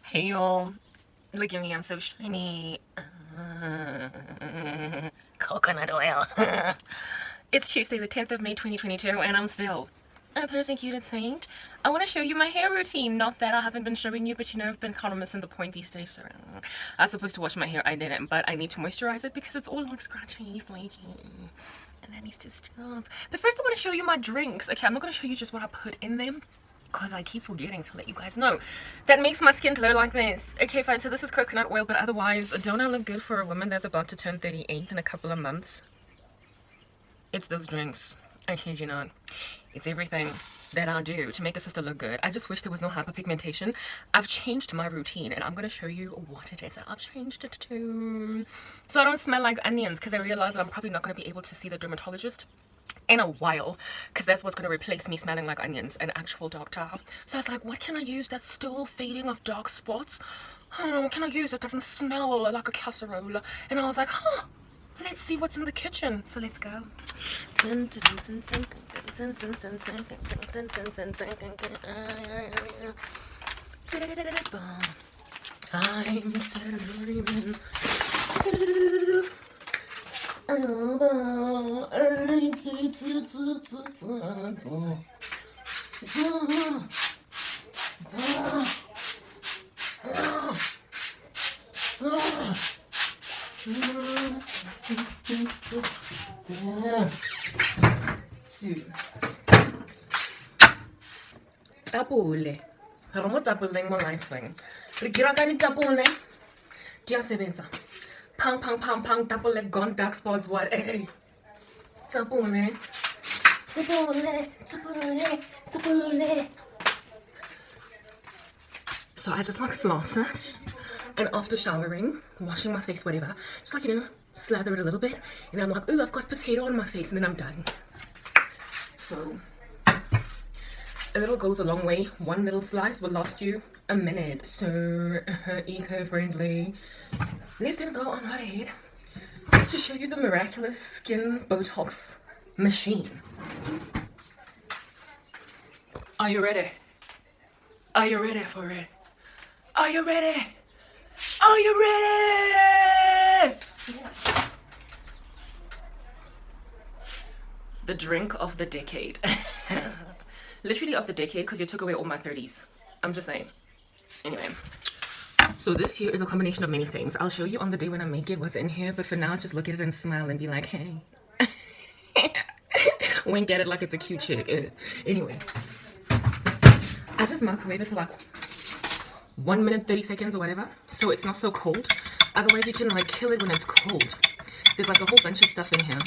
Hey y'all, look at me, I'm so shiny. Coconut oil. It's Tuesday the 10th of May 2022 and I'm still a persecuted saint. I want to show you my hair routine. Not that I haven't been showing you, but you know, I've been kind of missing the point these days. So I was supposed to wash my hair, I didn't, but I need to moisturize it because it's all like scratchy, flaky. And that needs to stop. But first I want to show you my drinks. Okay, I'm not going to show you just what I put in them, because I keep forgetting to let you guys know. That makes my skin glow like this. Okay, fine, so this is coconut oil, but otherwise, don't I look good for a woman that's about to turn 38 in a couple of months? It's those drinks. I kid you not. It's everything that I do to make a sister look good. I just wish there was no hyperpigmentation. I've changed my routine, and I'm going to show you what it is that I've changed it to. So I don't smell like onions, because I realize that I'm probably not going to be able to see the dermatologist in a while, because that's what's going to replace me smelling like onions, an actual doctor. So I was like, what can I use that's still fading of dark spots? What can I use that doesn't smell like a casserole? And I was like, let's see what's in the kitchen. So let's go. I'm dreaming. Tapole. Romo tapoleng mo life thing. Re kira ka ni tapole. Dia sebenza. Pang pang pang pang tapole gone dark spots what? Hey. Tapole. Tapole. Tapole. Tapole. So I just like sloss it, and after showering, washing my face, whatever, just like, you know, slather it a little bit, and I'm like, ooh, I've got potato on my face, and then I'm done. So a little goes a long way. One little slice will last you a minute. So eco-friendly. Let's then go on right ahead to show you the miraculous skin Botox machine. Are you ready? Are you ready for it? Are you ready? Are you ready? Yeah. The drink of the decade. Literally of the decade, because you took away all my 30s. I'm just saying. Anyway. So this here is a combination of many things. I'll show you on the day when I make it what's in here, but for now, just look at it and smile and be like, hey. Wink at it like it's a cute chick. Anyway. I just microwave it for like 1 minute 30 seconds or whatever, so it's not so cold. Otherwise you can like kill it when it's cold. There's like a whole bunch of stuff in here.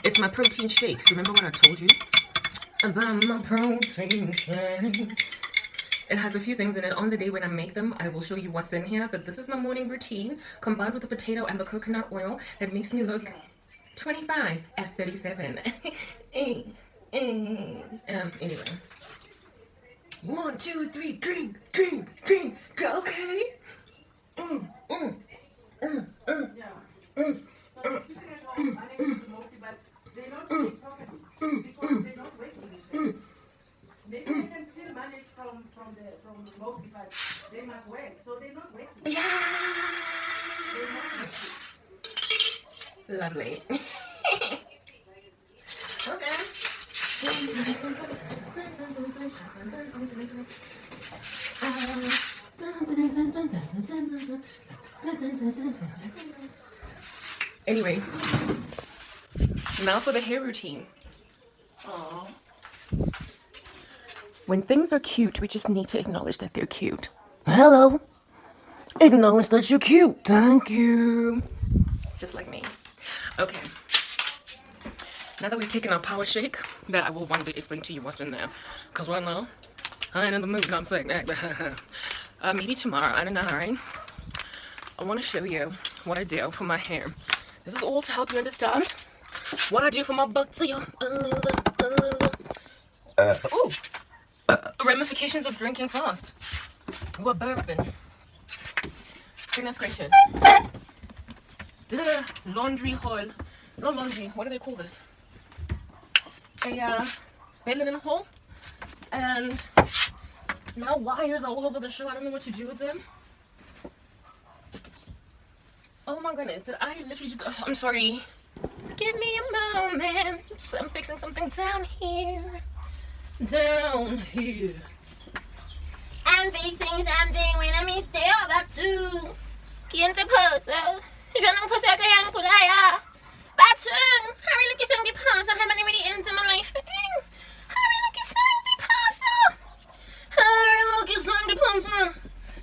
It's my protein shakes. Remember what I told you about my protein shakes? It has a few things in it. On the day when I make them, I will show you what's in here, but this is my morning routine combined with the potato and the coconut oil that makes me look 25 at 37. Anyway. 1, 2, 3, drink, drink, drink, okay? Yeah! Lovely. Okay. Anyway, now for the hair routine. Aww. When things are cute, we just need to acknowledge that they're cute. Hello. Acknowledge that you're cute. Thank you. Just like me. Okay. Now that we've taken our power shake, that I will one day explain to you what's in there. Because right now, I ain't in the mood, I'm saying that. Maybe tomorrow, I don't know, right? I want to show you what I do for my hair. This is all to help you understand what I do for my butt. So ooh. Ramifications of drinking fast. What bourbon? Goodness gracious. The laundry haul. Not laundry, what do they call this? A bed linen haul. And Now wires all over the show. I don't know what to do with them. Oh my goodness, did I literally just... Oh, I'm sorry. Give me a moment. I'm fixing something down here. Down here. I'm fixing something when I'm still about to get into puzzle. Je ne peux pas rien pour l'air. Batu. Harry look at something puzzle. How many really ends in my life? Harry look at something puzzle. Harry look at something puzzle.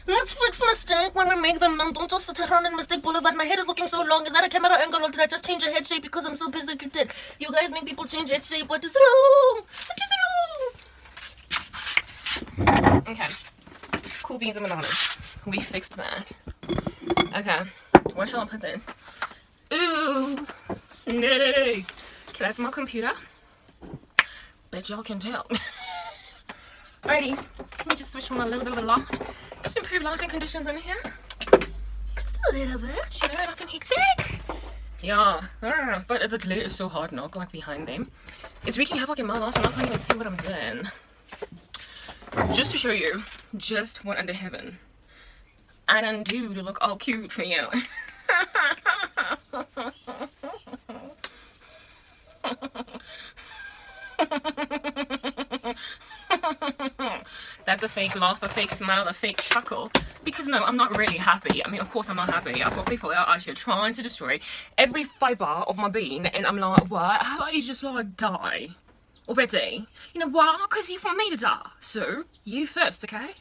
Let's fix mistake when we make them. Don't just sit around in Mistake Boulevard. My head is looking so long. Is that a camera angle or did I just change your head shape because I'm so persecuted? You guys make people change head shape. What is wrong? What is wrong? Okay. Cool beans and bananas. We fixed that. Okay. Where shall I put this? Ooh. No. Okay, that's my computer. Bet y'all can tell. Alrighty. Let me just switch on a little bit of a light. Just improve lighting conditions in here. Just a little bit, you know, nothing hectic. Yeah. But the glare is so hard knock like behind them. It's wreaking havoc in my life and I can't even see what I'm doing. Just to show you just what under heaven I done do to look all cute for you. That's a fake laugh, a fake smile, a fake chuckle. Because no, I'm not really happy. I mean, of course I'm not happy. I've got people out here trying to destroy every fibre of my being. And I'm like, what? How about you just like die? Already? You know why? Because you want me to die. So, you first, okay?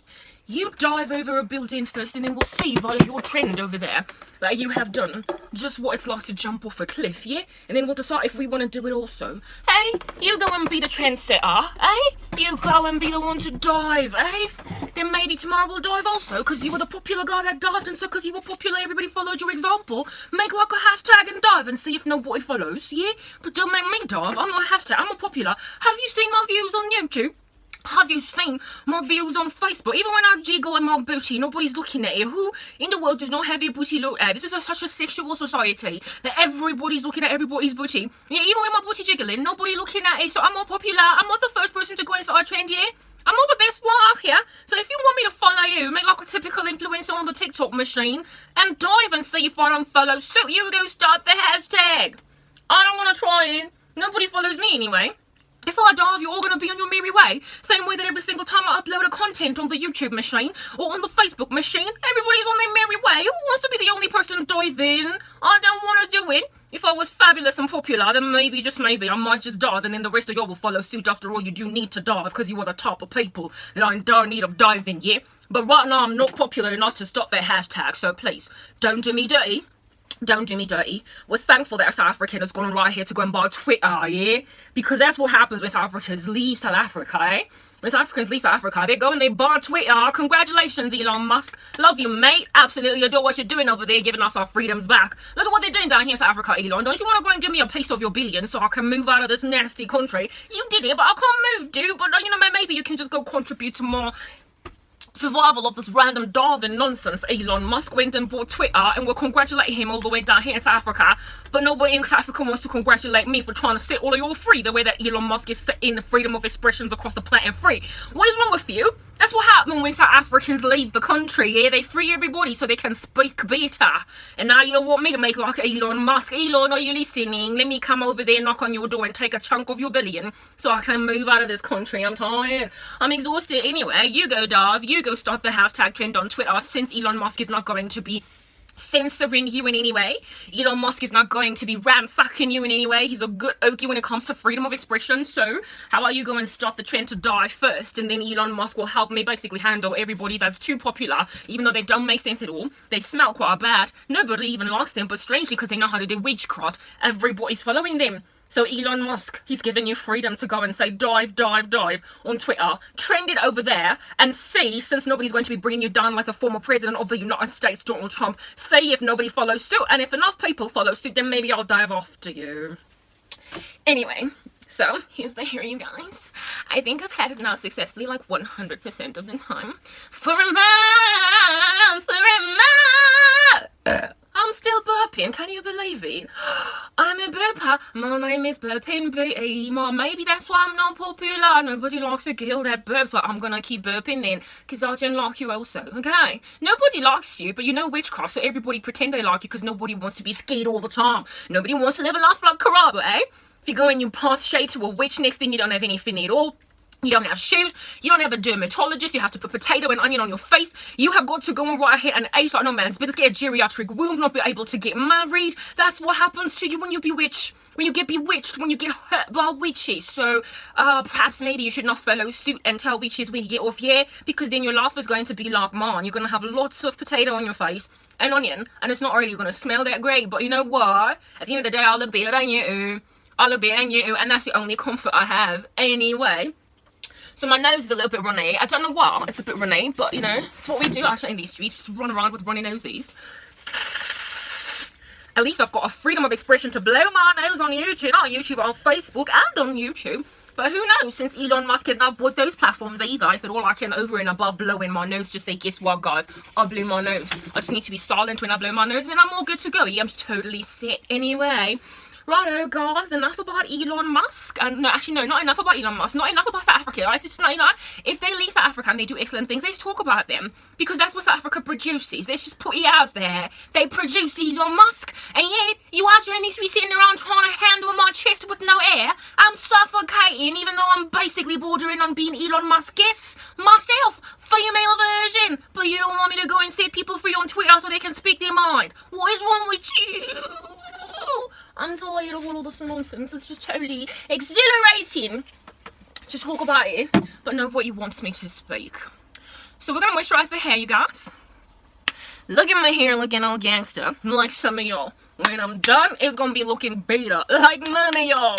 You dive over a building first and then we'll see via your trend over there that you have done just what it's like to jump off a cliff, yeah? And then we'll decide if we want to do it also. Hey, you go and be the trendsetter, eh? You go and be the one to dive, eh? Then maybe tomorrow we'll dive also because you were the popular guy that dived and so because you were popular everybody followed your example. Make like a hashtag and dive and see if nobody follows, yeah? But don't make me dive, I'm not a hashtag, I'm a popular. Have you seen my views on YouTube? Have you seen my views on Facebook? Even when I jiggle in my booty, nobody's looking at it. Who in the world does not have your booty looked at? This is such a sexual society that everybody's looking at everybody's booty. Yeah, even with my booty jiggling, nobody looking at it. So I'm more popular. I'm not the first person to go inside a trend here. I'm not the best one out here. So if you want me to follow you, make like a typical influencer on the TikTok machine and dive and see if I don't follow suit, you go start the hashtag. I don't want to try it. Nobody follows me anyway. If I dive, you're all going to be on your merry way. Same way that every single time I upload a content on the YouTube machine or on the Facebook machine, everybody's on their merry way. Who wants to be the only person diving? I don't want to do it. If I was fabulous and popular, then maybe, just maybe, I might just dive and then the rest of y'all will follow suit. After all, you do need to dive because you are the type of people that are in dire need of diving, yeah? But right now, I'm not popular enough to stop that hashtag, so please, don't do me dirty. Don't do me dirty. We're thankful that South African has gone right here to go and buy Twitter, yeah? Because that's what happens when South Africans leave South Africa, eh? When South Africans leave South Africa, they go and they buy Twitter. Congratulations, Elon Musk. Love you, mate. Absolutely adore what you're doing over there, giving us our freedoms back. Look at what they're doing down here in South Africa, Elon. Don't you want to go and give me a piece of your billion so I can move out of this nasty country? You did it, but I can't move, dude. But, you know, maybe you can just go contribute to more survival of this random Darwin nonsense. Elon Musk went and bought Twitter and we'll congratulate him all the way down here in South Africa, but nobody in South Africa wants to congratulate me for trying to set all of you all free the way that Elon Musk is setting the freedom of expressions across the planet free. What is wrong with you? That's what happens when South Africans leave the country, yeah? They free everybody so they can speak better. And now you don't want me to make like Elon Musk. Elon, are you listening? Let me come over there, knock on your door and take a chunk of your billion so I can move out of this country. I'm tired. I'm exhausted anyway. You go dive. You go start the hashtag trend on Twitter since Elon Musk is not going to be censoring you in any way. Elon Musk is not going to be ransacking you in any way. He's a good okie when it comes to freedom of expression. So how about you go and start the trend to die first, and then Elon Musk will help me basically handle everybody that's too popular, even though they don't make sense at all. They smell quite bad. Nobody even likes them, but strangely, because they know how to do witchcraft, everybody's following them. So Elon Musk, he's giving you freedom to go and say dive, dive, dive on Twitter. Trend it over there and see, since nobody's going to be bringing you down like the former president of the United States, Donald Trump, see if nobody follows suit. And if enough people follow suit, then maybe I'll dive after you. Anyway, so here's the hair, you guys. I think I've had it now successfully like 100% of the time. For a month. I'm still burping. Can you believe it? I'm a burp. burper. My name is Burpin Beamer. Maybe that's why I'm not popular. Nobody likes a girl that burps, but I'm gonna keep burping then, because I don't like you also, okay? Nobody likes you, but you know witchcraft, so everybody pretend they like you because nobody wants to be scared all the time. Nobody wants to live a life like Karaba, eh? If you go and you pass shade to a witch, next thing you don't have anything at all. You don't have shoes, you don't have a dermatologist, you have to put potato and onion on your face, you have got to go and write an age like no man's business, get a geriatric womb, not be able to get married. That's what happens to you when you bewitch, when you get bewitched, when you get hurt by witches. So perhaps maybe you should not follow suit and tell witches when you get off here, because then your life is going to be like mine. You're going to have lots of potato on your face and onion, and it's not really going to smell that great, but you know what? At the end of the day, I'll look better than you. I'll look better than you, and that's the only comfort I have anyway. So my nose is a little bit runny. I don't know why it's a bit runny, but you know, it's what we do actually in these streets, just run around with runny noses. At least I've got a freedom of expression to blow my nose on YouTube, not YouTube, on Facebook and on YouTube. But who knows, since Elon Musk has now bought those platforms either, if at all I can over and above blowing my nose, just say, guess what guys, I blew my nose. I just need to be silent when I blow my nose and then I'm all good to go. Yeah, I'm totally set anyway. Righto guys, enough about Elon Musk, and no, actually no, not enough about Elon Musk, not enough about South Africa. It's just not, you know, if they leave South Africa and they do excellent things, let's talk about them, because that's what South Africa produces. Let's just put it out there. They produce Elon Musk, and yet you actually need to be sitting around trying to handle my chest with no air. I'm suffocating, even though I'm basically bordering on being Elon Musk. Yes, myself, female version, but you don't want me to go and set people free on Twitter so they can speak their mind. What is wrong with you? I'm tired of all this nonsense. It's just totally exhilarating to talk about it, but nobody wants me to speak. So we're gonna moisturize the hair, you guys. Look at my hair looking all gangster, like some of y'all. When I'm done, it's gonna be looking better, like none of y'all.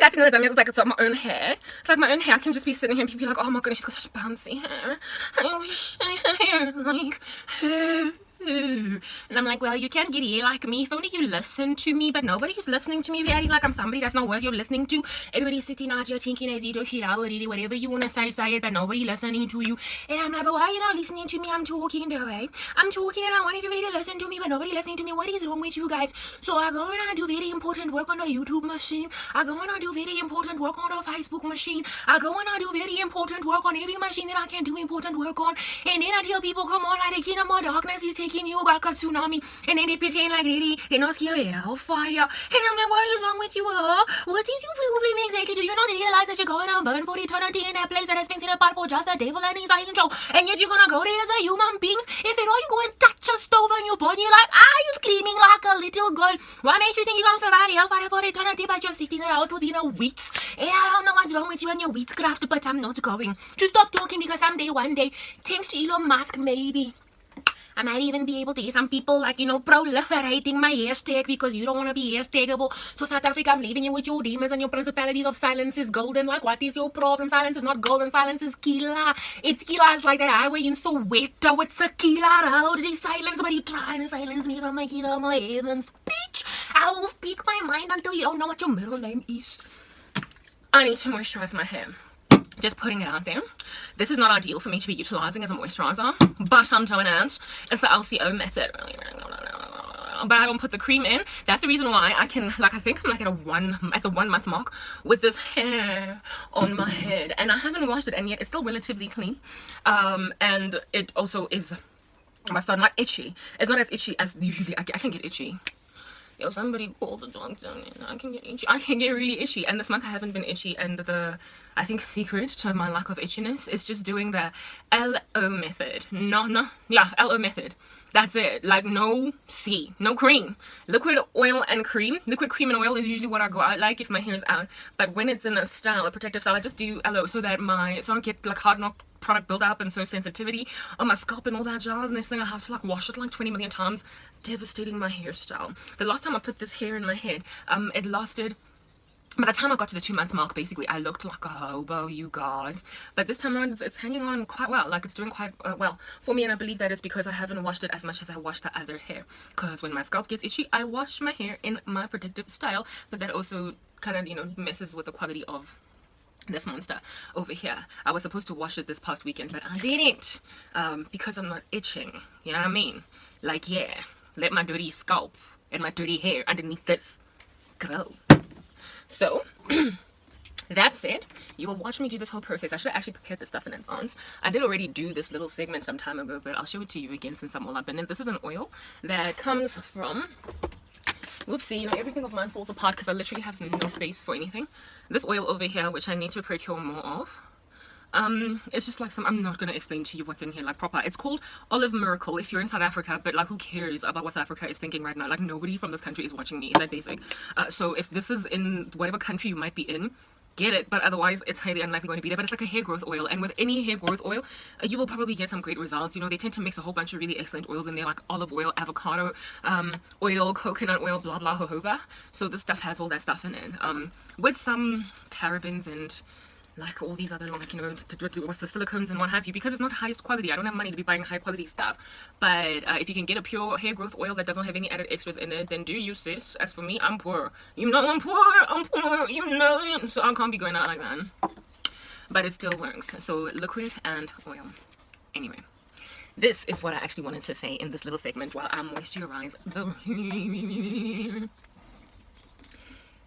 That's another time. It's like it's like my own hair. It's like my own hair. I can just be sitting here and people be like, oh my goodness, she's got such bouncy hair. I wish I had hair like her. And I'm like, well, you can't get here like me if only you listen to me, but nobody's listening to me really, like I'm somebody that's not worth you listening to. Everybody's sitting out here thinking as you do it out, whatever you want to say it, but nobody listening to you. And I'm like, but why are you not listening to me? I'm talking the way I'm talking and I want everybody to listen to me, but nobody listening to me. What is wrong with you guys? So I go and I do very important work on the YouTube machine. I go and I do very important work on the Facebook machine. I go and I do very important work on every machine that I can do important work on. And then I tell people, come on, like the kingdom of darkness is taking you like a tsunami, and then they pretend like really they're not scared of hellfire. And I'm like, what is wrong with you all? What is your problem exactly? Do you not realize that you're going to burn for eternity in that place that has been set apart for just the devil and his angel? And yet you're gonna go there as a human beings? If at all you go and touch a stove and you burn, you're like, ah, you screaming like a little girl. What makes you think you're gonna survive hellfire for eternity by just sitting around being a witch? And I don't know what's wrong with you and your witchcraft, but I'm not going to stop talking because someday, one day, thanks to Elon Musk, maybe I might even be able to get some people like, you know, proliferating my hashtag because you don't want to be hashtagable. So South Africa, I'm leaving you with your demons and your principalities of silence is golden. Like, what is your problem? Silence is not golden. Silence is killer. It's killer. It's like that highway in Soweto. It's a killer road. It is silence, but you trying to silence me from my killer, my heaven speech. I will speak my mind until you don't know what your middle name is. I need to moisturize my hair. Just putting it out there. This is not ideal for me to be utilizing as a moisturizer, but I'm doing it. It's the LCO method. But I don't put the cream in. That's the reason why I can, like, I think I'm like at the 1 month mark with this hair on my head, and I haven't washed it, and yet it's still relatively clean. And it also is, my son, not itchy. It's not as itchy as usually. I can get itchy. Yo, somebody call the doctor. I can get itchy. I can get really itchy, and this month I haven't been itchy. And the, I think, secret to my lack of itchiness is just doing the LO method. LO method. That's it. Like, no cream. Liquid oil and cream. Liquid cream and oil is usually what I go out like if my hair is out. But when it's in a style, a protective style, I just do LO so that I don't get like hard knock product buildup and so sensitivity on my scalp and all that jazz. Next thing I have to like wash it like 20 million times, devastating my hairstyle. The last time I put this hair in my head, it lasted. By the time I got to the 2 month mark, basically, I looked like a hobo, you guys. But this time around, it's hanging on quite well. Like, it's doing quite well for me, and I believe that is because I haven't washed it as much as I washed the other hair. Because when my scalp gets itchy, I wash my hair in my protective style, but that also kind of, you know, messes with the quality of this monster over here. I was supposed to wash it this past weekend, but I didn't because I'm not itching. You know what I mean? Like, yeah, let my dirty scalp and my dirty hair underneath this. Go. So that's it. You will watch me do this whole process. I should have actually prepared this stuff in advance. I did already do this little segment some time ago, but I'll show it to you again since I'm all up in it. This is an oil that comes from, whoopsie, you know, everything of mine falls apart because I literally have no space for anything. This oil over here, which I need to procure more of. It's just like I'm not going to explain to you what's in here like proper. It's called Olive Miracle if you're in South Africa, but like who cares about what South Africa is thinking right now? Like nobody from this country is watching me. Is that basic? So if this is in whatever country you might be in, get it, but otherwise it's highly unlikely going to be there. But it's like a hair growth oil, and with any hair growth oil you will probably get some great results. You know, they tend to mix a whole bunch of really excellent oils in there, like olive oil, avocado oil, coconut oil, blah blah jojoba. So this stuff has all that stuff in it, with some parabens and like all these other, like, you know, what's the silicones and what have you, because it's not highest quality. I don't have money to be buying high quality stuff, but if you can get a pure hair growth oil that doesn't have any added extras in it, then do you, sis. As for me, I'm poor. You know I'm poor, you know it. So I can't be going out like that, but it still works. So liquid and oil. Anyway, this is what I actually wanted to say in this little segment while I moisturize the hair.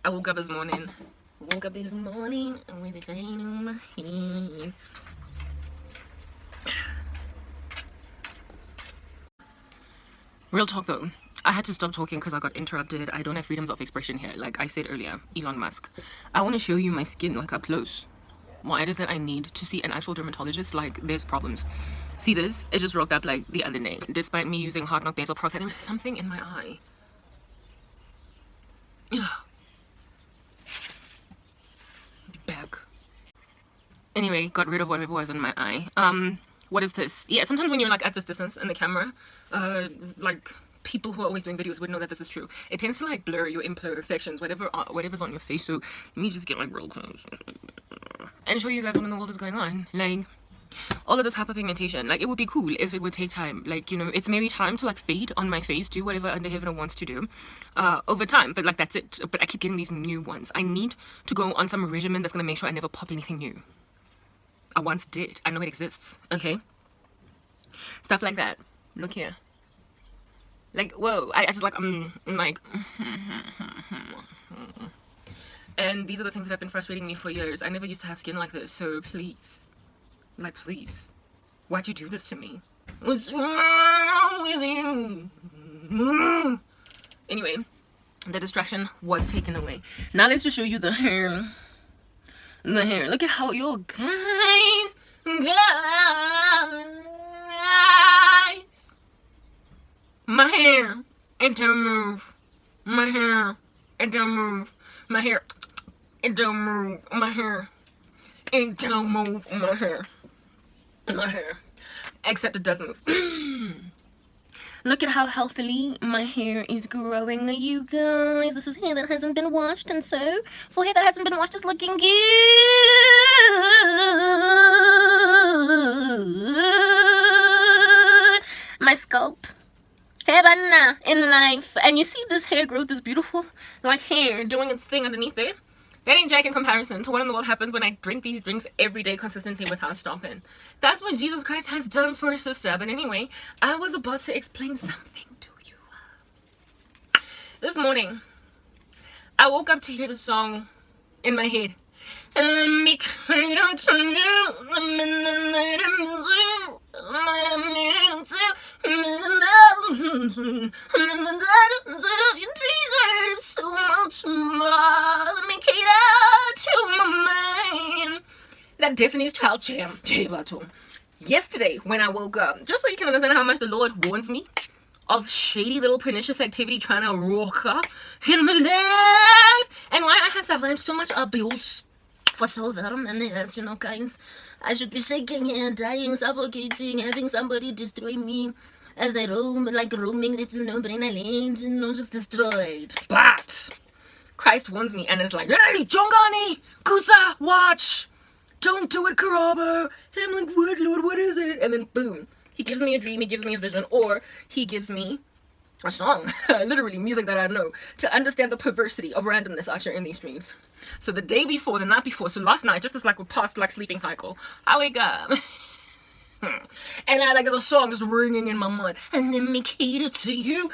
I woke up this morning with a stain on my head. Real talk though, I had to stop talking because I got interrupted. I don't have freedoms of expression here. Like I said earlier, Elon Musk. I want to show you my skin like up close. Why is it I need to see an actual dermatologist? Like there's problems. See this? It just rocked up like the other day. Despite me using Hard Knock Basil Peroxide, there was something in my eye. Back. Anyway, got rid of whatever was in my eye. What is this? Yeah, sometimes when you're like at this distance in the camera, like people who are always doing videos would know that this is true. It tends to like blur your imperfections, whatever's on your face. So let me just get like real close and show you guys what in the world is going on. Like all of this hyperpigmentation, like it would be cool if it would take time. Like, you know, it's maybe time to like fade on my face, do whatever under heaven wants to do over time, but like that's it. But I keep getting these new ones. I need to go on some regimen that's gonna make sure I never pop anything new. I once did. I know it exists. Okay, stuff like that. Look here. Like, whoa, I just like like and these are the things that have been frustrating me for years. I never used to have skin like this, so please, like, please, why'd you do this to me? What's wrong with you? Anyway, the distraction was taken away. Now let's just show you the hair. The hair. Look at how your guys. My hair, it don't move. My hair, it don't move. My hair, it don't move. My hair, it don't move. My hair. My hair, except it does move. Look at how healthily my hair is growing, you guys. This is hair that hasn't been washed, and so for hair that hasn't been washed, it's looking good. My scalp, heaven in life, and you see this hair growth, this beautiful like hair doing its thing underneath there. That ain't jack in comparison to what in the world happens when I drink these drinks every day consistently without stopping. That's what Jesus Christ has done for a sister. But anyway, I was about to explain something to you. This morning, I woke up to hear the song in my head. Let me cradle to you, I'm in the night of zoo. I'm in the dead of your teaser, so much more. Let me cater to my man. That Destiny's Child jam. Yesterday, when I woke up, just so you can understand how much the Lord warns me of shady little pernicious activity trying to rock up in my life, and why I have survived so much abuse for so very many years, you know, guys. I should be shaking here, dying, suffocating, having somebody destroy me as I roam, like roaming little no-brainer lanes, you know, just destroyed. But Christ warns me and is like, hey, Jongani, Kusa, watch! Don't do it, Karaba! And I'm like, what, Lord, what is it? And then boom, he gives me a dream, he gives me a vision, or he gives me a song, literally music that I know, to understand the perversity of randomness out here in these streets. So the day before, the night before, so last night, just as like a past like sleeping cycle, I wake up and And I like there's a song just ringing in my mind. And let me cater to you.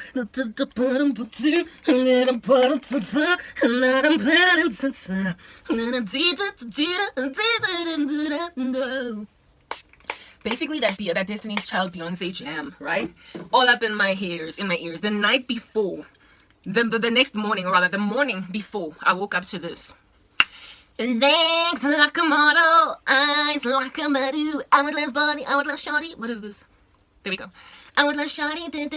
Basically that Destiny's Child Beyonce jam, right? All up in my ears, the night before, the next morning, or rather the morning before, I woke up to this. Legs like a model, eyes like a Madu, hourglass body, hourglass shorty. What is this? There we go. Hourglass shorty. Put it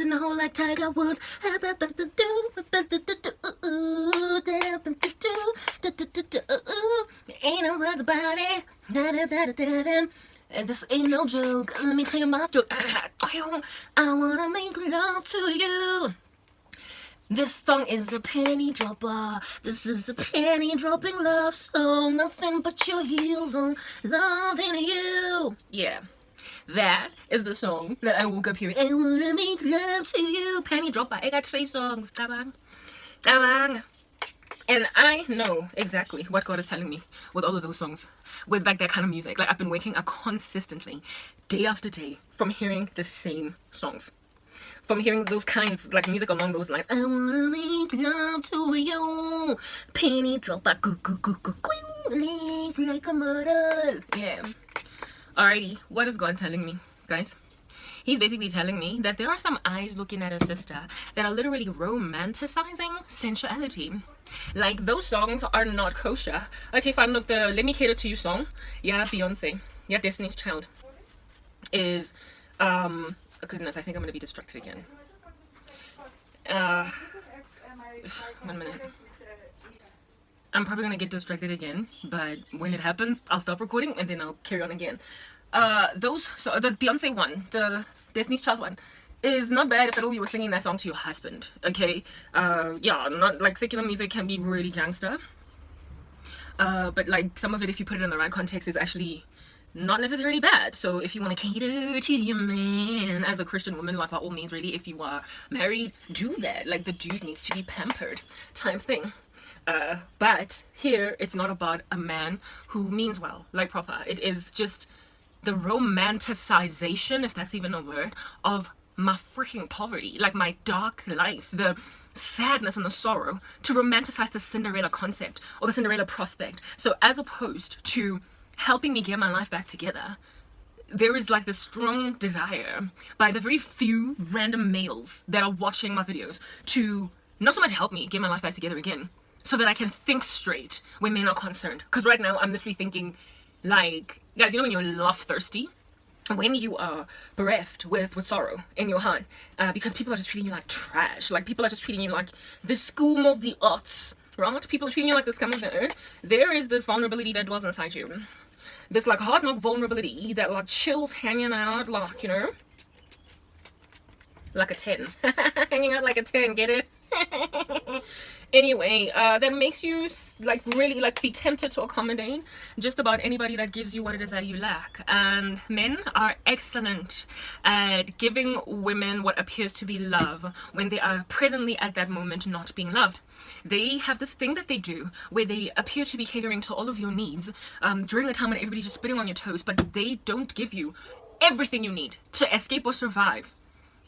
in the hole like Tiger Woods. Ain't no words about it. And this ain't no joke. Let me clear my throat. I wanna make love to you. This song is a penny dropper. This is a penny dropping love song. Nothing but your heels on loving you. Yeah, that is the song that I woke up hearing. I wanna make love to you. Penny dropper. I got 2 songs. Tabang. Tabang. And I know exactly what God is telling me with all of those songs, with like that kind of music. Like I've been waking up consistently, day after day, from hearing the same songs, from hearing those kinds, like music along those lines. I wanna make love to you, penny drop, like leave like a model. Yeah. Alrighty, what is God telling me, guys? He's basically telling me that there are some eyes looking at a sister that are literally romanticizing sensuality. Like, those songs are not kosher. Okay, fine, look, the Let Me Cater To You song, yeah, Beyonce, yeah, Destiny's Child, is, oh goodness, I think I'm gonna be distracted again. 1 minute. I'm probably gonna get distracted again, but when it happens, I'll stop recording and then I'll carry on again. So the Beyonce one, the Destiny's Child one, is not bad if at all you were singing that song to your husband, okay? Yeah, not like secular music can be really gangster, but like some of it, if you put it in the right context, is actually not necessarily bad. So if you want to cater to your man as a Christian woman, like by all means, really, if you are married, do that. Like the dude needs to be pampered type thing. But here it's not about a man who means well, like proper. It is just the romanticization, if that's even a word, of my freaking poverty, like my dark life, the sadness and the sorrow, to romanticize the Cinderella concept or the Cinderella prospect. So as opposed to helping me get my life back together, there is like this strong desire by the very few random males that are watching my videos to not so much help me get my life back together again, so that I can think straight when men are concerned. Because right now I'm literally thinking, like, guys, you know when you're love thirsty, when you are bereft with sorrow in your heart, because people are just treating you like trash, like people are just treating you like the scum of the arts, right? People are treating you like the scum of the earth. There is this vulnerability that dwells inside you, this like hard knock vulnerability that like chills hanging out, like, you know, like a 10. Hanging out like a 10, get it? Anyway, that makes you like really like be tempted to accommodate just about anybody that gives you what it is that you lack. And men are excellent at giving women what appears to be love when they are presently at that moment not being loved. They have this thing that they do where they appear to be catering to all of your needs during a time when everybody's just spitting on your toes, but they don't give you everything you need to escape or survive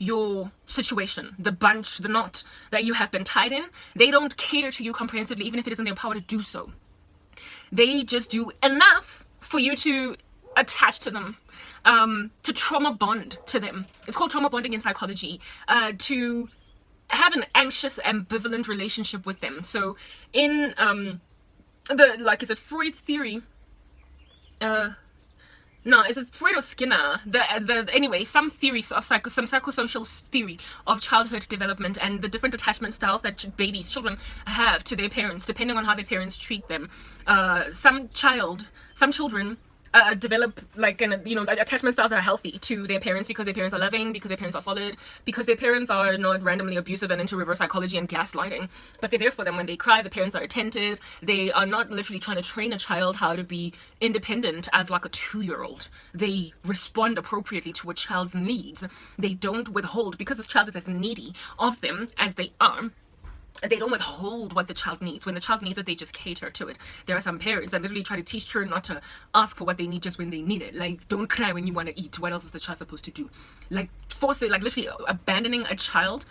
your situation, the bunch, the knot that you have been tied in. They don't cater to you comprehensively, even if it is in their power to do so. They just do enough for you to attach to them, to trauma bond to them. It's called trauma bonding in psychology, to have an anxious, ambivalent relationship with them. So in is it Freud's theory? No, is it Freud or Skinner? Anyway, some theories of some psychosocial theory of childhood development and the different attachment styles that children have to their parents, depending on how their parents treat them. Some children develop like attachment styles that are healthy to their parents because their parents are loving, because their parents are solid, because their parents are not randomly abusive and into reverse psychology and gaslighting, but they're there for them when they cry. The parents are attentive. They are not literally trying to train a child how to be independent as like a 2-year-old. They respond appropriately to a child's needs. They don't withhold, because this child is as needy of them as they are. they don't withhold what the child needs. When the child needs it, they just cater to it. There are some parents that literally try to teach children not to ask for what they need just when they need it. Like, don't cry when you want to eat. What else is the child supposed to do? Like, force it, like literally abandoning a child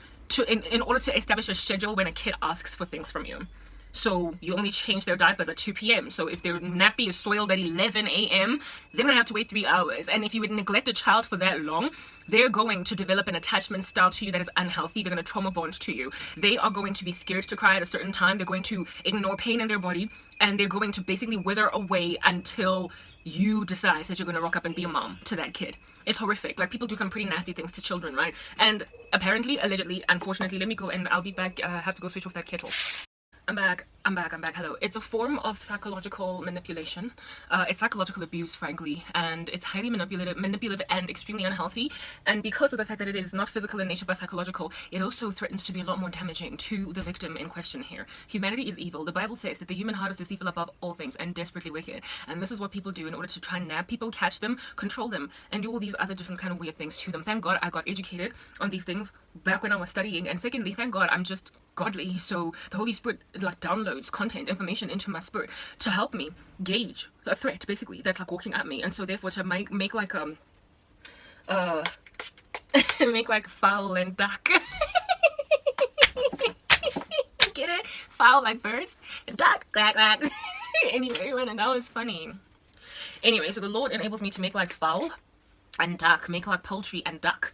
in order to establish a schedule when a kid asks for things from you. So you only change their diapers at 2 p.m. So if their nappy is soiled at 11 a.m., they're going to have to wait 3 hours. And if you would neglect a child for that long, they're going to develop an attachment style to you that is unhealthy. They're going to trauma bond to you. They are going to be scared to cry at a certain time. They're going to ignore pain in their body. And they're going to basically wither away until you decide that you're going to rock up and be a mom to that kid. It's horrific. Like, people do some pretty nasty things to children, right? And apparently, allegedly, unfortunately, let me go and I'll be back. I have to go switch off that kettle. I'm back. Hello. It's a form of psychological manipulation. It's psychological abuse, frankly, and it's highly manipulative and extremely unhealthy. And because of the fact that it is not physical in nature but psychological, it also threatens to be a lot more damaging to the victim in question here. Humanity is evil. The Bible says that the human heart is deceitful above all things and desperately wicked. And this is what people do in order to try and nab people, catch them, control them, and do all these other different kind of weird things to them. Thank God I got educated on these things back when I was studying. And secondly, thank God I'm just godly, so the Holy Spirit like downloads content, information into my spirit to help me gauge a threat, basically, that's like walking at me. And so therefore to make like make like fowl and duck. Get it? Fowl like birds, duck, quack, quack. Anyway, and that was funny. Anyway, so the Lord enables me to make like fowl and duck, make like poultry and duck,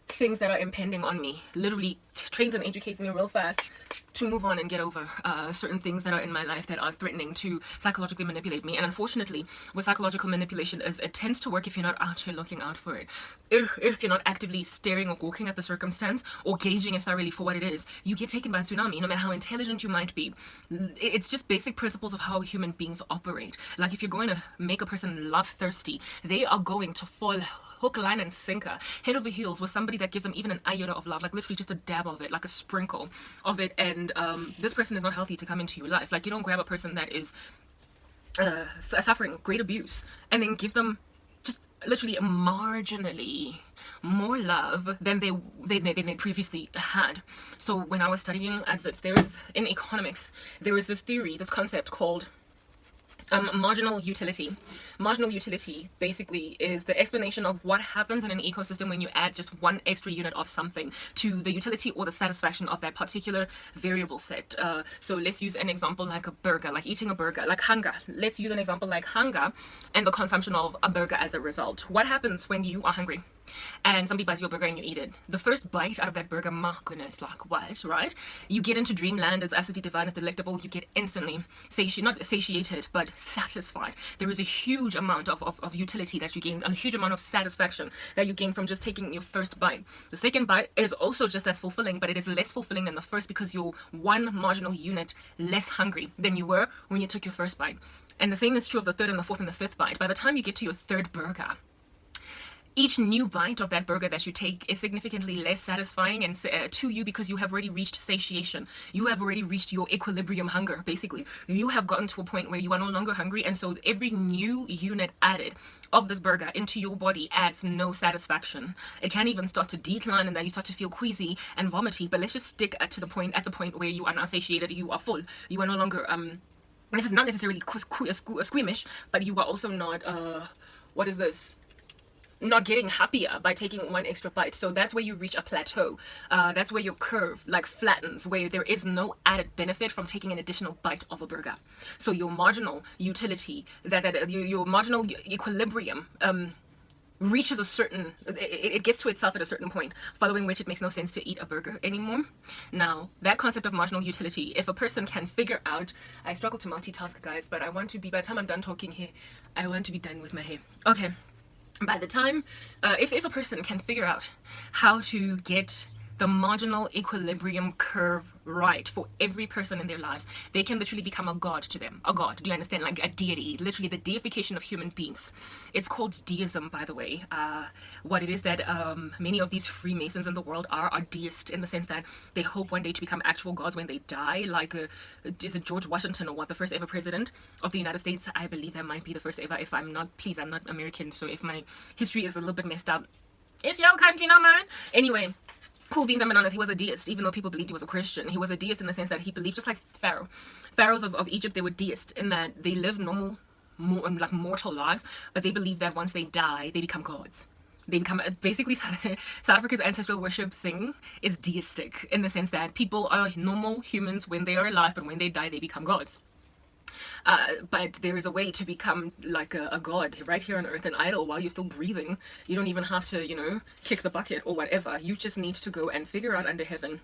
things that are impending on me. Literally trains and educates me real fast to move on and get over certain things that are in my life that are threatening to psychologically manipulate me. And unfortunately, what psychological manipulation is, it tends to work if you're not out here looking out for it. If you're not actively staring or walking at the circumstance or gauging it thoroughly for what it is, you get taken by a tsunami, no matter how intelligent you might be. It's just basic principles of how human beings operate. Like, if you're going to make a person love thirsty, they are going to fall hook, line, and sinker, head over heels with somebody that gives them even an iota of love, like literally just a dab of it, like a sprinkle of it. And this person is not healthy to come into your life. Like, you don't grab a person that is suffering great abuse and then give them just literally marginally more love than they previously had. So when I was studying adverts, in economics, there is this theory, this concept called marginal utility. Marginal utility basically is the explanation of what happens in an ecosystem when you add just one extra unit of something to the utility or the satisfaction of that particular variable set. So let's use an example like a burger, like eating a burger, like hunger. Let's use an example like hunger and the consumption of a burger as a result. What happens when you are hungry and somebody buys you a burger and you eat it? The first bite out of that burger, my goodness, like what, right? You get into dreamland. It's absolutely divine, it's delectable. You get instantly not satiated, but satisfied. There is a huge amount of utility that you gain, a huge amount of satisfaction that you gain from just taking your first bite. The second bite is also just as fulfilling, but it is less fulfilling than the first because you're one marginal unit less hungry than you were when you took your first bite. And the same is true of the third and the fourth and the fifth bite. By the time you get to your third burger, each new bite of that burger that you take is significantly less satisfying and to you because you have already reached satiation. You have already reached your equilibrium hunger, basically. You have gotten to a point where you are no longer hungry, and so every new unit added of this burger into your body adds no satisfaction. It can even start to decline, and then you start to feel queasy and vomity. But let's just stick at the point where you are now satiated. You are full. You are no longer this is not necessarily squeamish, but you are also not not getting happier by taking one extra bite. So that's where you reach a plateau. That's where your curve like flattens, where there is no added benefit from taking an additional bite of a burger. So your marginal utility, your marginal equilibrium reaches a certain, it gets to itself at a certain point, following which it makes no sense to eat a burger anymore. Now, that concept of marginal utility, if a person can figure out, I struggle to multitask, guys, but I want to be, by the time I'm done talking here, I want to be done with my hair. Okay. By the time, if a person can figure out how to get the marginal equilibrium curve right for every person in their lives, they can literally become a god to them. A god, do you understand? Like a deity, literally the deification of human beings. It's called deism, by the way. What it is that many of these Freemasons in the world are deist, in the sense that they hope one day to become actual gods when they die. Like, is it George Washington or what? The first ever president of the United States? I believe that might be the first ever. If I'm not, please, I'm not American, so if my history is a little bit messed up, it's your country, not mine. Anyway, cool beans and bananas, he was a deist, even though people believed he was a Christian. He was a deist in the sense that he believed, just like Pharaohs of Egypt, they were deists in that they lived normal, like mortal lives, but they believed that once they die, they become gods. They become, basically, South Africa's ancestral worship thing is deistic in the sense that people are normal humans when they are alive, but when they die, they become gods. But there is a way to become like a god right here on earth, an idol, while you're still breathing. You don't even have to, you know, kick the bucket or whatever. You just need to go and figure out under heaven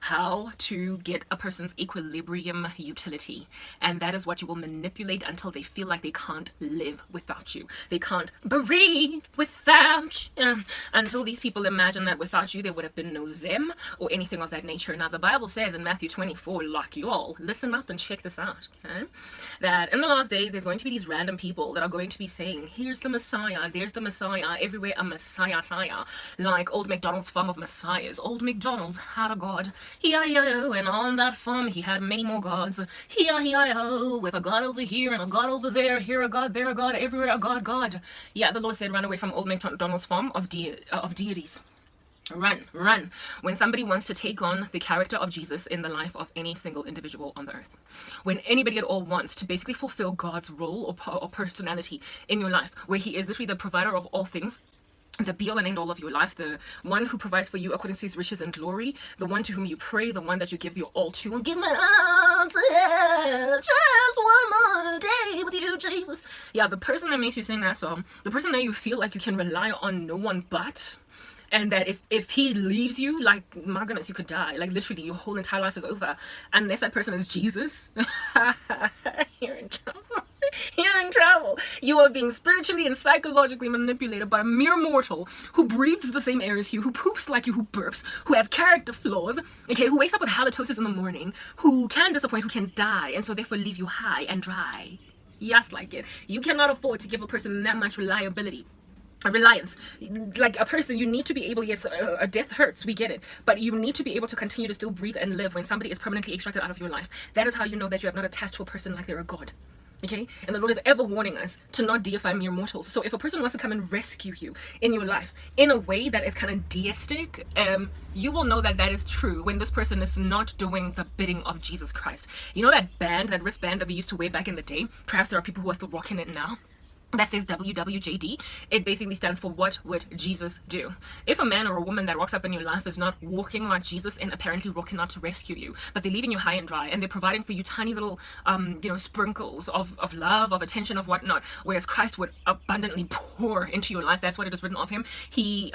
how to get a person's equilibrium utility, and that is what you will manipulate until they feel like they can't live without you, they can't breathe without you, until these people imagine that without you there would have been no them or anything of that nature. Now the Bible says in Matthew 24, like, you all listen up and check this out, okay, that in the last days there's going to be these random people that are going to be saying, here's the Messiah, there's the Messiah, everywhere a Messiah, like old MacDonald's farm of messiahs. Old MacDonald's had a god, Hi-yo, and on that farm he had many more gods. Hi-yo, with a god over here and a god over there, here a god, there a god, everywhere a god. Yeah, the Lord said, run away from old MacDonald's farm of deities. Run. When somebody wants to take on the character of Jesus in the life of any single individual on the earth, when anybody at all wants to basically fulfill God's role or personality in your life, where he is literally the provider of all things, the be-all and end-all of your life, the one who provides for you according to his riches and glory, the one to whom you pray, the one that you give your all to, and give my all to, just one more day with you, Jesus. Yeah, the person that makes you sing that song, the person that you feel like you can rely on no one but, and that if he leaves you, like, my goodness, you could die. Like, literally, your whole entire life is over. Unless that person is Jesus, you're in trouble. You're in trouble. You are being spiritually and psychologically manipulated by a mere mortal who breathes the same air as you, who poops like you, who burps, who has character flaws, okay, who wakes up with halitosis in the morning, who can disappoint, who can die, and so therefore leave you high and dry. Yes, like it. You cannot afford to give a person that much reliance. Like a person, you need to be able, yes, a death hurts, we get it, but you need to be able to continue to still breathe and live when somebody is permanently extracted out of your life. That is how you know that you have not attached to a person like they're a god. Okay, and the Lord is ever warning us to not deify mere mortals. So if a person wants to come and rescue you in your life in a way that is kind of deistic, you will know that that is true when this person is not doing the bidding of Jesus Christ. You know that band, that wristband that we used to wear back in the day? Perhaps there are people who are still rocking it now, that says WWJD. It basically stands for, what would Jesus do? If a man or a woman that walks up in your life is not walking like Jesus and apparently walking out to rescue you, but they're leaving you high and dry, and they're providing for you tiny little sprinkles of love, of attention, of whatnot, whereas Christ would abundantly pour into your life. That's what it is written of him. He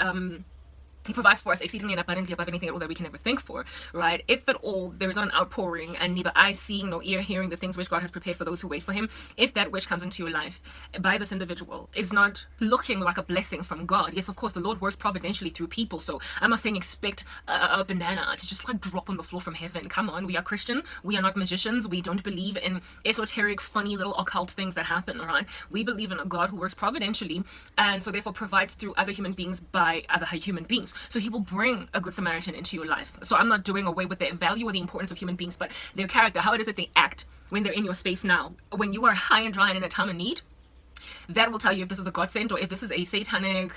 provides for us exceedingly and abundantly above anything at all that we can ever think for, right? If at all there is not an outpouring, and neither eye seeing nor ear hearing the things which God has prepared for those who wait for him, if that which comes into your life by this individual is not looking like a blessing from God, yes, of course, the Lord works providentially through people, so I'm not saying expect a banana to just like drop on the floor from heaven. Come on, we are Christian, we are not magicians, we don't believe in esoteric, funny little occult things that happen, right? We believe in a God who works providentially, and so therefore provides through other human beings by other human beings. So he will bring a good Samaritan into your life. So I'm not doing away with the value or the importance of human beings, but their character, how it is that they act when they're in your space now. When you are high and dry and in a time of need, that will tell you if this is a God sent or if this is a satanic,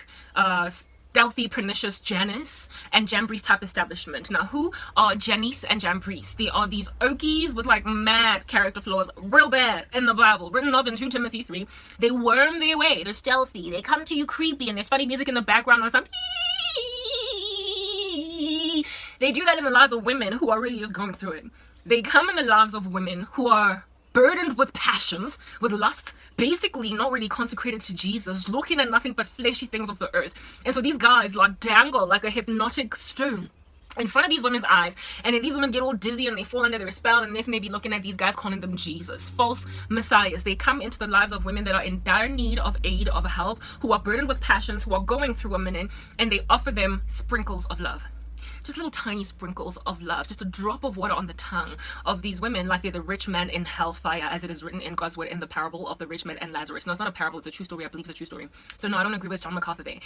stealthy, pernicious Janus and Jambres type establishment. Now, who are Janice and Jambres? They are these okies with like mad character flaws, real bad in the Bible, written of in 2 Timothy 3. They worm their way, they're stealthy, they come to you creepy, and there's funny music in the background or something. They do that in the lives of women who are really just going through it. They come in the lives of women who are burdened with passions, with lusts, basically not really consecrated to Jesus, looking at nothing but fleshy things of the earth. And so these guys like dangle like a hypnotic stone in front of these women's eyes, and then these women get all dizzy and they fall under their spell, and they may be looking at these guys calling them Jesus, false messiahs. They come into the lives of women that are in dire need of aid, of help, who are burdened with passions, who are going through a minute, and they offer them sprinkles of love. Just little tiny sprinkles of love, just a drop of water on the tongue of these women, like they're the rich man in hellfire, as it is written in God's word in the parable of the rich man and Lazarus. No, it's not a parable, it's a true story. I believe it's a true story. So no, I don't agree with John MacArthur there.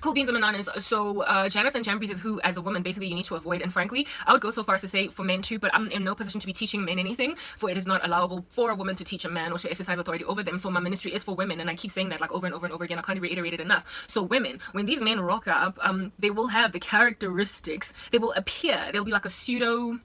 Cool beans and bananas. So Janice and Jambries is who, as a woman, basically you need to avoid. And frankly, I would go so far as to say for men too, but I'm in no position to be teaching men anything, for it is not allowable for a woman to teach a man or to exercise authority over them. So my ministry is for women, and I keep saying that like over and over and over again. I can't reiterate it enough. So women, when these men rock up, they will have the characteristics. They will appear. They'll be like a pseudo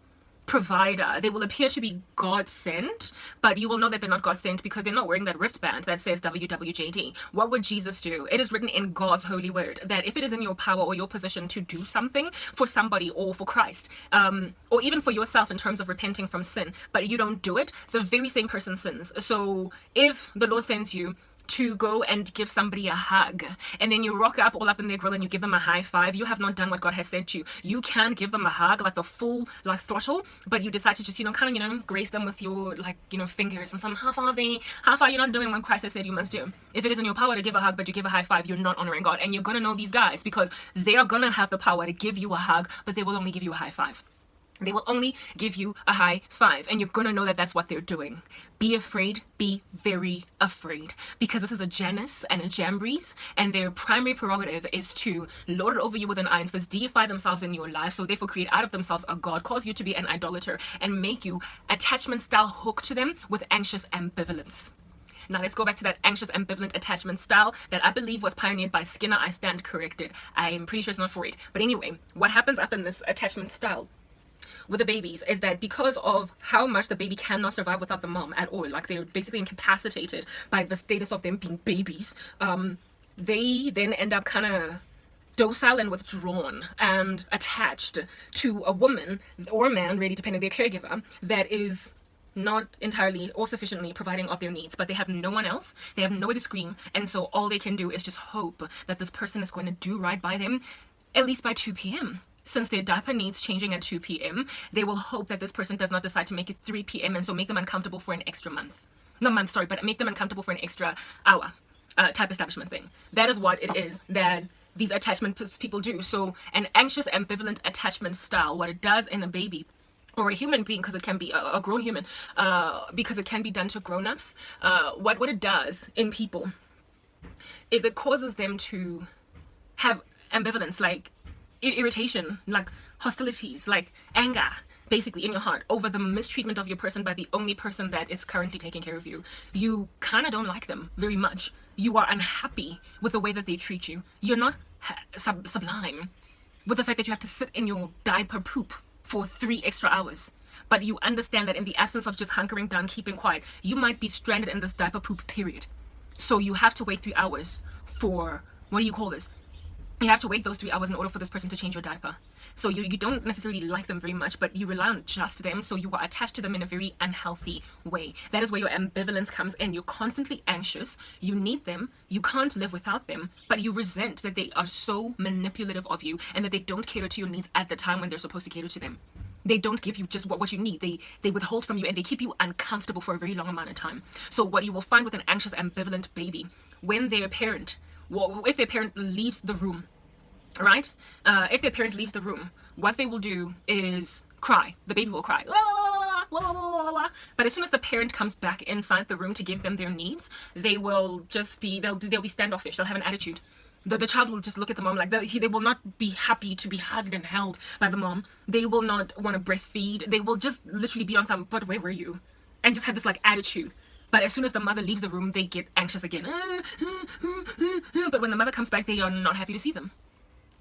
provider. They will appear to be God sent, but you will know that they're not God sent because they're not wearing that wristband that says WWJD. What would Jesus do? It is written in God's holy word that if it is in your power or your position to do something for somebody or for Christ, or even for yourself in terms of repenting from sin, but you don't do it, the very same person sins. So if the Lord sends you to go and give somebody a hug, and then you rock up all up in their grill and you give them a high five, you have not done what God has said to you. You can give them a hug, like the full like throttle, but you decide to just, kind of, grace them with your fingers and some half you're not doing what Christ has said you must do. If it is in your power to give a hug, but you give a high five, you're not honoring God. And you're gonna know these guys because they are gonna have the power to give you a hug, but they will only give you a high five. They will only give you a high five, and you're gonna know that that's what they're doing. Be afraid, be very afraid, because this is a Janus and a Jambries, and their primary prerogative is to lord it over you with an iron fist, deify themselves in your life, so therefore create out of themselves a god, cause you to be an idolater, and make you attachment style hook to them with anxious ambivalence. Now let's go back to that anxious ambivalent attachment style that I believe was pioneered by Skinner. I stand corrected. I'm pretty sure it's not Freud. But anyway, what happens up in this attachment style with the babies is that because of how much the baby cannot survive without the mom at all, like they're basically incapacitated by the status of them being babies, they then end up kind of docile and withdrawn and attached to a woman or a man, really depending on their caregiver, that is not entirely or sufficiently providing of their needs, but they have no one else, they have nowhere to scream, and so all they can do is just hope that this person is going to do right by them, at least by 2 p.m. Since their diaper needs changing at 2 p.m., they will hope that this person does not decide to make it 3 p.m. and so make them uncomfortable for an extra month. Not month, sorry, but make them uncomfortable for an extra hour type establishment thing. That is what it is that these attachment people do. So an anxious ambivalent attachment style, what it does in a baby or a human being, because it can be a grown human, because it can be done to grown-ups, what it does in people is it causes them to have ambivalence, like irritation, like hostilities, like anger, basically in your heart over the mistreatment of your person by the only person that is currently taking care of you. You kind of don't like them very much. You are unhappy with the way that they treat you. You're not sublime with the fact that you have to sit in your diaper poop for 3 extra hours. But you understand that in the absence of just hunkering down, keeping quiet, you might be stranded in this diaper poop period. So you have to wait 3 hours for, what do you call this? You have to wait those 3 hours in order for this person to change your diaper. So you don't necessarily like them very much, but you rely on just them, so you are attached to them in a very unhealthy way. That is where your ambivalence comes in. You're constantly anxious. You need them. You can't live without them, but you resent that they are so manipulative of you and that they don't cater to your needs at the time when they're supposed to cater to them. They don't give you just what you need. They withhold from you, and they keep you uncomfortable for a very long amount of time. So what you will find with an anxious ambivalent baby, when their parent, if their parent leaves the room, right? If their parent leaves the room, what they will do is cry. The baby will cry. But as soon as the parent comes back inside the room to give them their needs, they will just be, they'll be standoffish. They'll have an attitude. The child will just look at the mom like that. They will not be happy to be hugged and held by the mom. They will not want to breastfeed. They will just literally be on some, but where were you? And just have this like attitude. But as soon as the mother leaves the room, they get anxious again. But when the mother comes back, they are not happy to see them.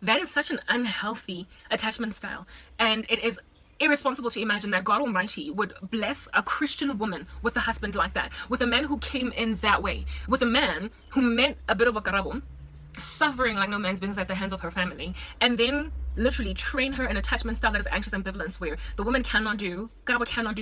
That is such an unhealthy attachment style. And it is irresponsible to imagine that God Almighty would bless a Christian woman with a husband like that, with a man who came in that way, with a man who meant a bit of a karabo, suffering like no man's business at the hands of her family, and then literally train her in attachment style that is anxious ambivalence, where the woman cannot do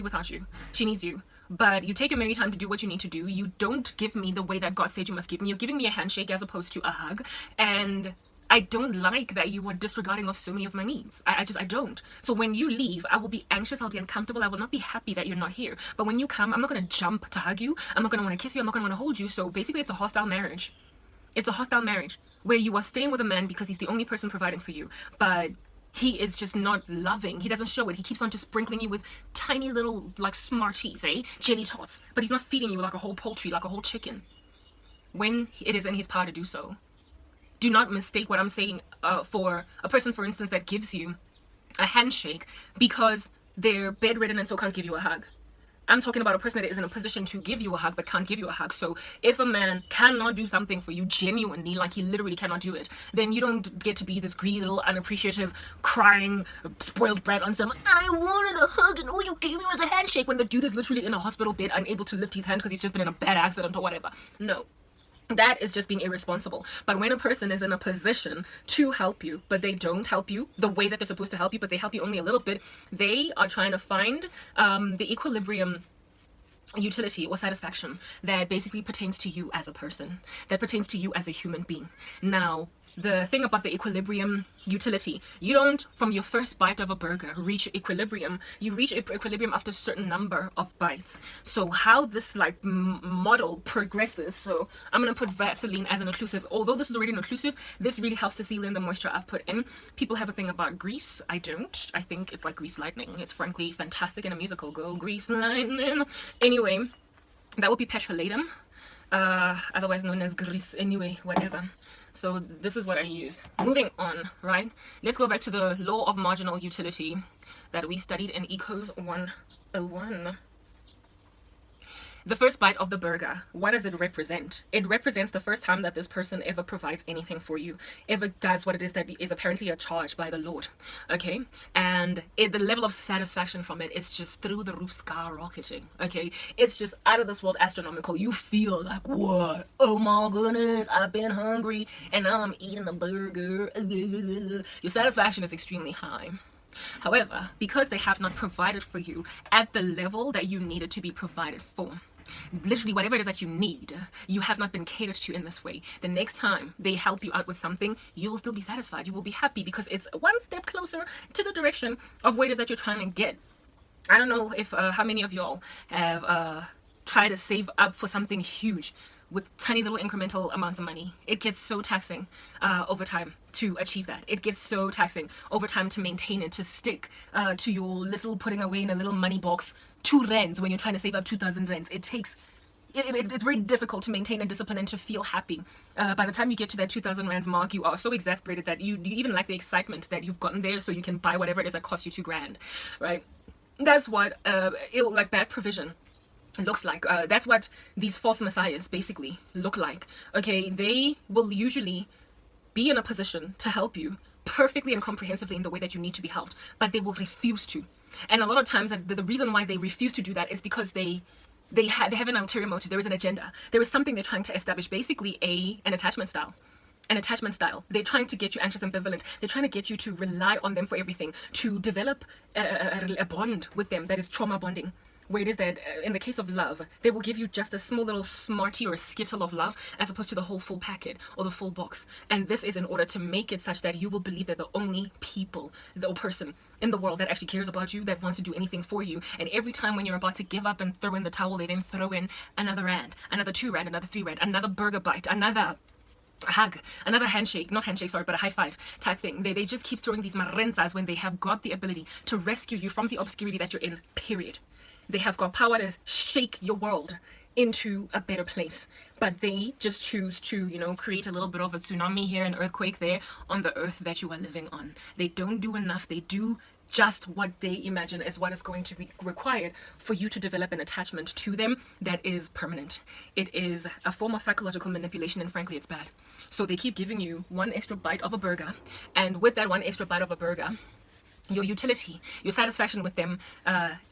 without you. She needs you. But you take your merry time to do what you need to do. You don't give me the way that God said you must give me. You're giving me a handshake as opposed to a hug. And I don't like that you are disregarding of so many of my needs. I don't. So when you leave, I will be anxious, I'll be uncomfortable, I will not be happy that you're not here. But when you come, I'm not going to jump to hug you, I'm not going to want to kiss you, I'm not going to want to hold you. So basically it's a hostile marriage. It's a hostile marriage where you are staying with a man because he's the only person providing for you, but he is just not loving. He doesn't show it. He keeps on just sprinkling you with tiny little like Smarties, jelly tots, but he's not feeding you like a whole poultry, like a whole chicken. When it is in his power to do so, Do not mistake what I'm saying for a person, for instance, that gives you a handshake because they're bedridden and so can't give you a hug. I'm talking about a person that is in a position to give you a hug but can't give you a hug. So if a man cannot do something for you genuinely, like he literally cannot do it, then you don't get to be this greedy little unappreciative, crying, spoiled brat on some, I wanted a hug and all you gave me was a handshake, when the dude is literally in a hospital bed unable to lift his hand because he's just been in a bad accident or whatever. No. That is just being irresponsible. But when a person is in a position to help you, but they don't help you the way that they're supposed to help you, but they help you only a little bit, they are trying to find the equilibrium utility or satisfaction that basically pertains to you as a person, that pertains to you as a human being. Now, the thing about the equilibrium utility, you don't, from your first bite of a burger, reach equilibrium. You reach equilibrium after a certain number of bites. So how this like model progresses, so I'm going to put Vaseline as an occlusive. Although this is already an occlusive, this really helps to seal in the moisture I've put in. People have a thing about grease. I don't. I think it's like grease lightning. It's frankly fantastic in a musical. Go grease lightning. Anyway, that would be petrolatum, otherwise known as grease. Anyway, whatever. So this is what I use. Moving on, right? Let's go back to the law of marginal utility that we studied in Ecos 101. The first bite of the burger, what does it represent? It represents the first time that this person ever provides anything for you, ever does what it is that is apparently a charge by the Lord, okay? And the level of satisfaction from it is just through the roof, skyrocketing, okay? It's just out of this world astronomical. You feel like, what? Oh my goodness, I've been hungry and now I'm eating a burger. Your satisfaction is extremely high. However, because they have not provided for you at the level that you needed to be provided for, literally whatever it is that you need, you have not been catered to in this way, the next time they help you out with something, you will still be satisfied. You will be happy because it's one step closer to the direction of what it is that you're trying to get. I don't know if how many of y'all have tried to save up for something huge with tiny little incremental amounts of money. It gets so taxing over time to achieve that. It gets so taxing over time to maintain it, to stick to your little putting away in a little money box 2 rands when you're trying to save up 2,000 rands. It takes, it's very difficult to maintain a discipline and to feel happy. By the time you get to that 2,000 rands mark, you are so exasperated that you even like the excitement that you've gotten there so you can buy whatever it is that costs you 2 grand, right? That's what like bad provision looks like. That's what these false messiahs basically look like. Okay, they will usually be in a position to help you perfectly and comprehensively in the way that you need to be helped, but they will refuse to. And a lot of times the reason why they refuse to do that is because they have an ulterior motive. There is an agenda. There is something they're trying to establish, basically an attachment style. An attachment style. They're trying to get you anxious, ambivalent. They're trying to get you to rely on them for everything, to develop a bond with them that is trauma bonding, where it is that in the case of love, they will give you just a small little smartie or a skittle of love as opposed to the whole full packet or the full box. And this is in order to make it such that you will believe that the only people, the person in the world that actually cares about you, that wants to do anything for you. And every time when you're about to give up and throw in the towel, they then throw in another rand, another 2 rand, another 3 rand, another burger bite, another hug, another handshake, not handshake, sorry, but a high five type thing. They just keep throwing these marrenzas when they have got the ability to rescue you from the obscurity that you're in, period. They have got power to shake your world into a better place, but they just choose to, create a little bit of a tsunami here, an earthquake there on the earth that you are living on. They don't do enough. They do just what they imagine is what is going to be required for you to develop an attachment to them that is permanent. It is a form of psychological manipulation, and frankly, it's bad. So they keep giving you 1 extra bite of a burger, and with that 1 extra bite of a burger, your utility, your satisfaction with them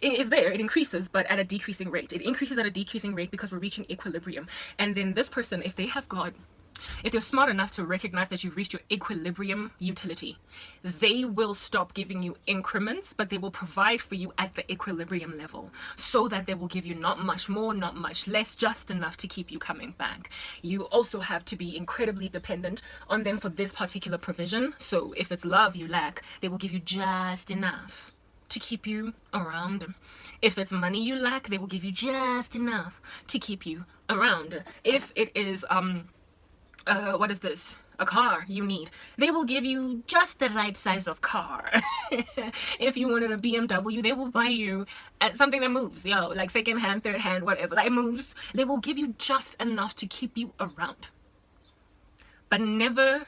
is there. It increases, but at a decreasing rate. It increases at a decreasing rate because we're reaching equilibrium. And then this person, if they're smart enough to recognize that you've reached your equilibrium utility, they will stop giving you increments, but they will provide for you at the equilibrium level, so that they will give you not much more, not much less, just enough to keep you coming back. You also have to be incredibly dependent on them for this particular provision. So if it's love you lack, they will give you just enough to keep you around. If it's money you lack, they will give you just enough to keep you around. If it is what is this? A car you need, they will give you just the right size of car. If you wanted a BMW, they will buy you something that moves, like second hand, third hand, whatever, that moves. They will give you just enough to keep you around, but never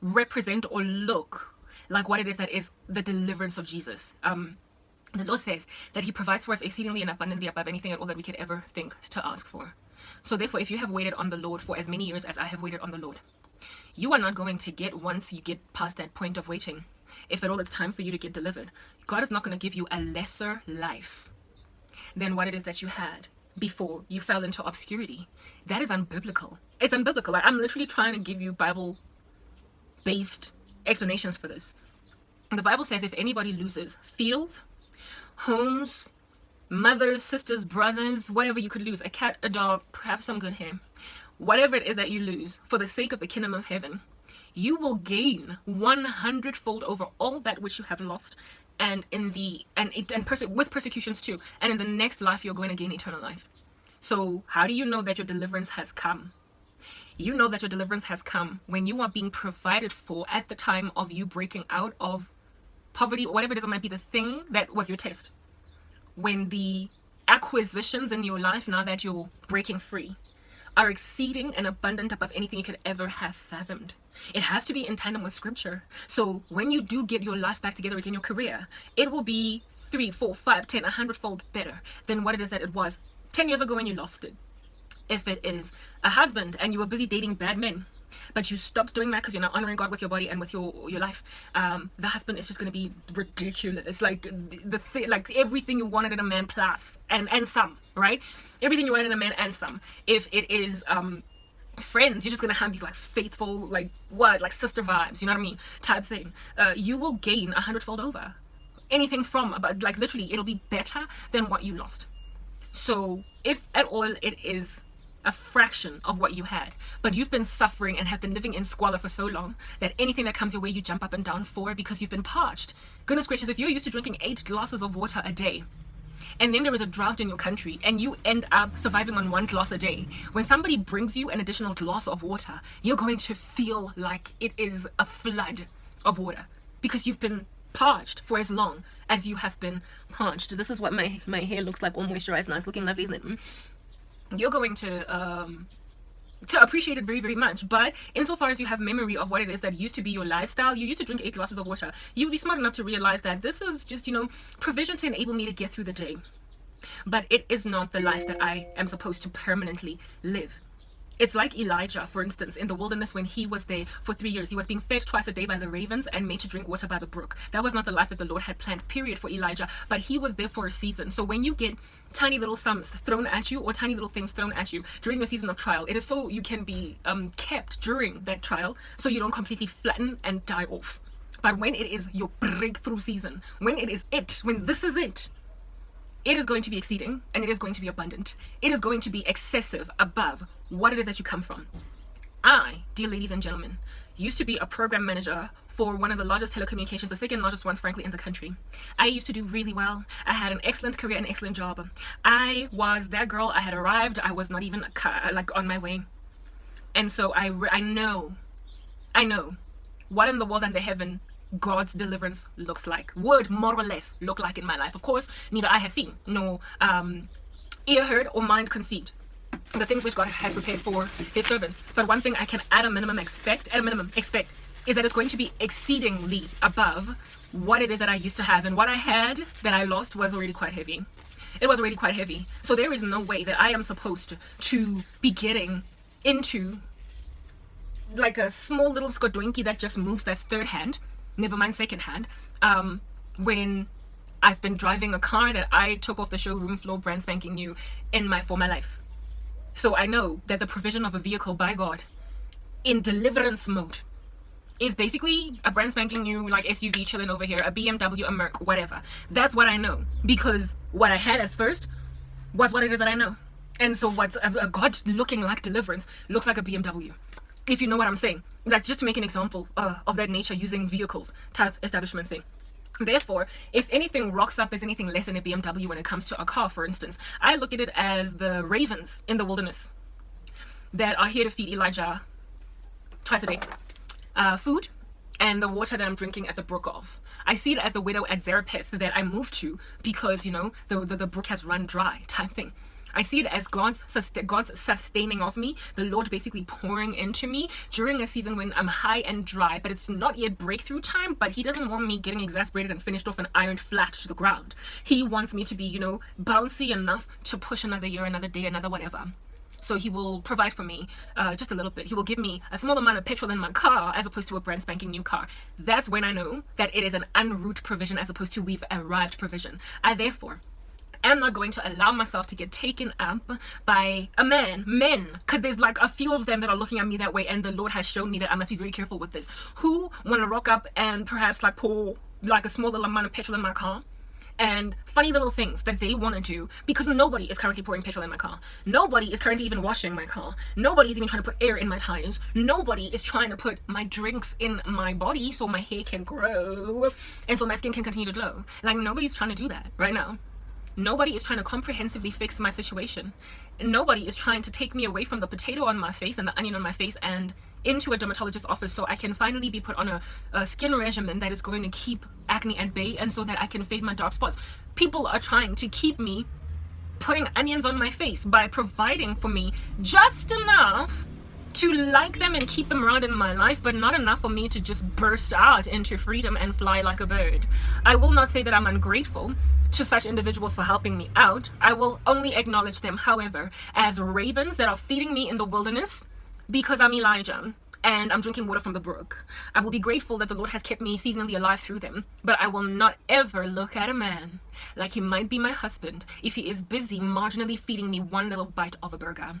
represent or look like what it is that is the deliverance of Jesus. The Lord says that he provides for us exceedingly and abundantly above anything at all that we could ever think to ask for. So therefore, if you have waited on the Lord for as many years as I have waited on the Lord, you are not going to get, once you get past that point of waiting, if at all it's time for you to get delivered, God is not going to give you a lesser life than what it is that you had before you fell into obscurity. That is unbiblical. It's unbiblical. Like, I'm literally trying to give you Bible-based explanations for this. The Bible says if anybody loses fields, homes, mothers, sisters, brothers, whatever you could lose, a cat, a dog, perhaps some good hair, whatever it is that you lose for the sake of the kingdom of heaven, you will gain 100-fold over all that which you have lost, and with persecutions too, and in the next life you're going to gain eternal life. So how do you know that your deliverance has come? You know that your deliverance has come when you are being provided for at the time of you breaking out of poverty, or whatever it is, it might be the thing that was your test. When the acquisitions in your life, now that you're breaking free, are exceeding and abundant above anything you could ever have fathomed. It has to be in tandem with scripture. So when you do get your life back together again, your career, it will be 3, 4, 5, 10, 100-fold better than what it is that it was 10 years ago when you lost it. If it is a husband and you were busy dating bad men, but you stopped doing that because you're not honoring God with your body and with your life, the husband is just going to be ridiculous. Like like everything you wanted in a man plus and some, right? Everything you wanted in a man and some. If it is friends, you're just going to have these like faithful, like sister vibes, you know what I mean, type thing. You will gain 100-fold over anything from about, like, literally it'll be better than what you lost. So if at all it is a fraction of what you had, but you've been suffering and have been living in squalor for so long that anything that comes your way you jump up and down for because you've been parched. Goodness gracious, if you're used to drinking 8 glasses of water a day, and then there is a drought in your country and you end up surviving on 1 glass a day, when somebody brings you an additional glass of water, you're going to feel like it is a flood of water because you've been parched for as long as you have been parched. This is what my hair looks like, all moisturized, nice looking, lovely, isn't it? You're going to appreciate it very, very much. But insofar as you have memory of what it is that used to be your lifestyle, you used to drink 8 glasses of water, you'll be smart enough to realize that this is just, provision to enable me to get through the day. But it is not the life that I am supposed to permanently live. It's like Elijah, for instance, in the wilderness when he was there for 3 years. He was being fed twice a day by the ravens and made to drink water by the brook. That was not the life that the Lord had planned, period, for Elijah. But he was there for a season. So when you get tiny little sums thrown at you or tiny little things thrown at you during your season of trial, it is so you can be kept during that trial so you don't completely flatten and die off. But when it is your breakthrough season, when this is it, it is going to be exceeding and it is going to be abundant. It is going to be excessive above what it is that you come from. I, dear ladies and gentlemen, used to be a program manager for one of the largest telecommunications, the second largest one, frankly, in the country. I used to do really well. I had an excellent career, an excellent job. I was that girl. I had arrived. I was not even on my way. And so I know what in the world and the heaven God's deliverance looks like, would more or less look like in my life. Of course, neither I have seen, nor ear heard or mind conceived the things which God has prepared for his servants. But one thing I can at a minimum expect is that it's going to be exceedingly above what it is that I used to have. And what I had that I lost was already quite heavy. It was already quite heavy. So there is no way that I am supposed to be getting into like a small little skodwinky that just moves that's third hand, never mind second hand, when I've been driving a car that I took off the showroom floor brand spanking new in my former life. So I know that the provision of a vehicle by God in deliverance mode is basically a brand spanking new like SUV chilling over here, a BMW, a Merc, whatever. That's what I know, because what I had at first was what it is that I know. And so what's a God looking like deliverance looks like a BMW, if you know what I'm saying. Like, just to make an example of that nature using vehicles type establishment thing. Therefore, if anything rocks up as anything less than a BMW when it comes to a car, for instance, I look at it as the ravens in the wilderness that are here to feed Elijah twice a day. Food and the water that I'm drinking at the brook of. I see it as the widow at Zarephath that I moved to because, the brook has run dry type thing. I see it as God's sustaining of me, the Lord basically pouring into me during a season when I'm high and dry, but it's not yet breakthrough time. But he doesn't want me getting exasperated and finished off and ironed flat to the ground. He wants me to be, bouncy enough to push another year, another day, another whatever. So he will provide for me just a little bit. He will give me a small amount of petrol in my car as opposed to a brand spanking new car. That's when I know that it is an en route provision as opposed to we've arrived provision. I therefore am not going to allow myself to get taken up by men, because there's like a few of them that are looking at me that way, and the Lord has shown me that I must be very careful with this, who want to rock up and perhaps like pour like a small little amount of petrol in my car, and funny little things that they want to do, because nobody is currently pouring petrol in my car. Nobody is currently even washing my car. Nobody is even trying to put air in my tires. Nobody is trying to put my drinks in my body so my hair can grow and so my skin can continue to glow. Like, nobody's trying to do that right now. Nobody is trying to comprehensively fix my situation. Nobody is trying to take me away from the potato on my face and the onion on my face and into a dermatologist's office so I can finally be put on a skin regimen that is going to keep acne at bay and so that I can fade my dark spots. People are trying to keep me putting onions on my face by providing for me just enough to like them and keep them around in my life, but not enough for me to just burst out into freedom and fly like a bird. I will not say that I'm ungrateful to such individuals for helping me out. I will only acknowledge them, however, as ravens that are feeding me in the wilderness because I'm Elijah and I'm drinking water from the brook. I will be grateful that the Lord has kept me seasonally alive through them, but I will not ever look at a man like he might be my husband if he is busy marginally feeding me one little bite of a burger.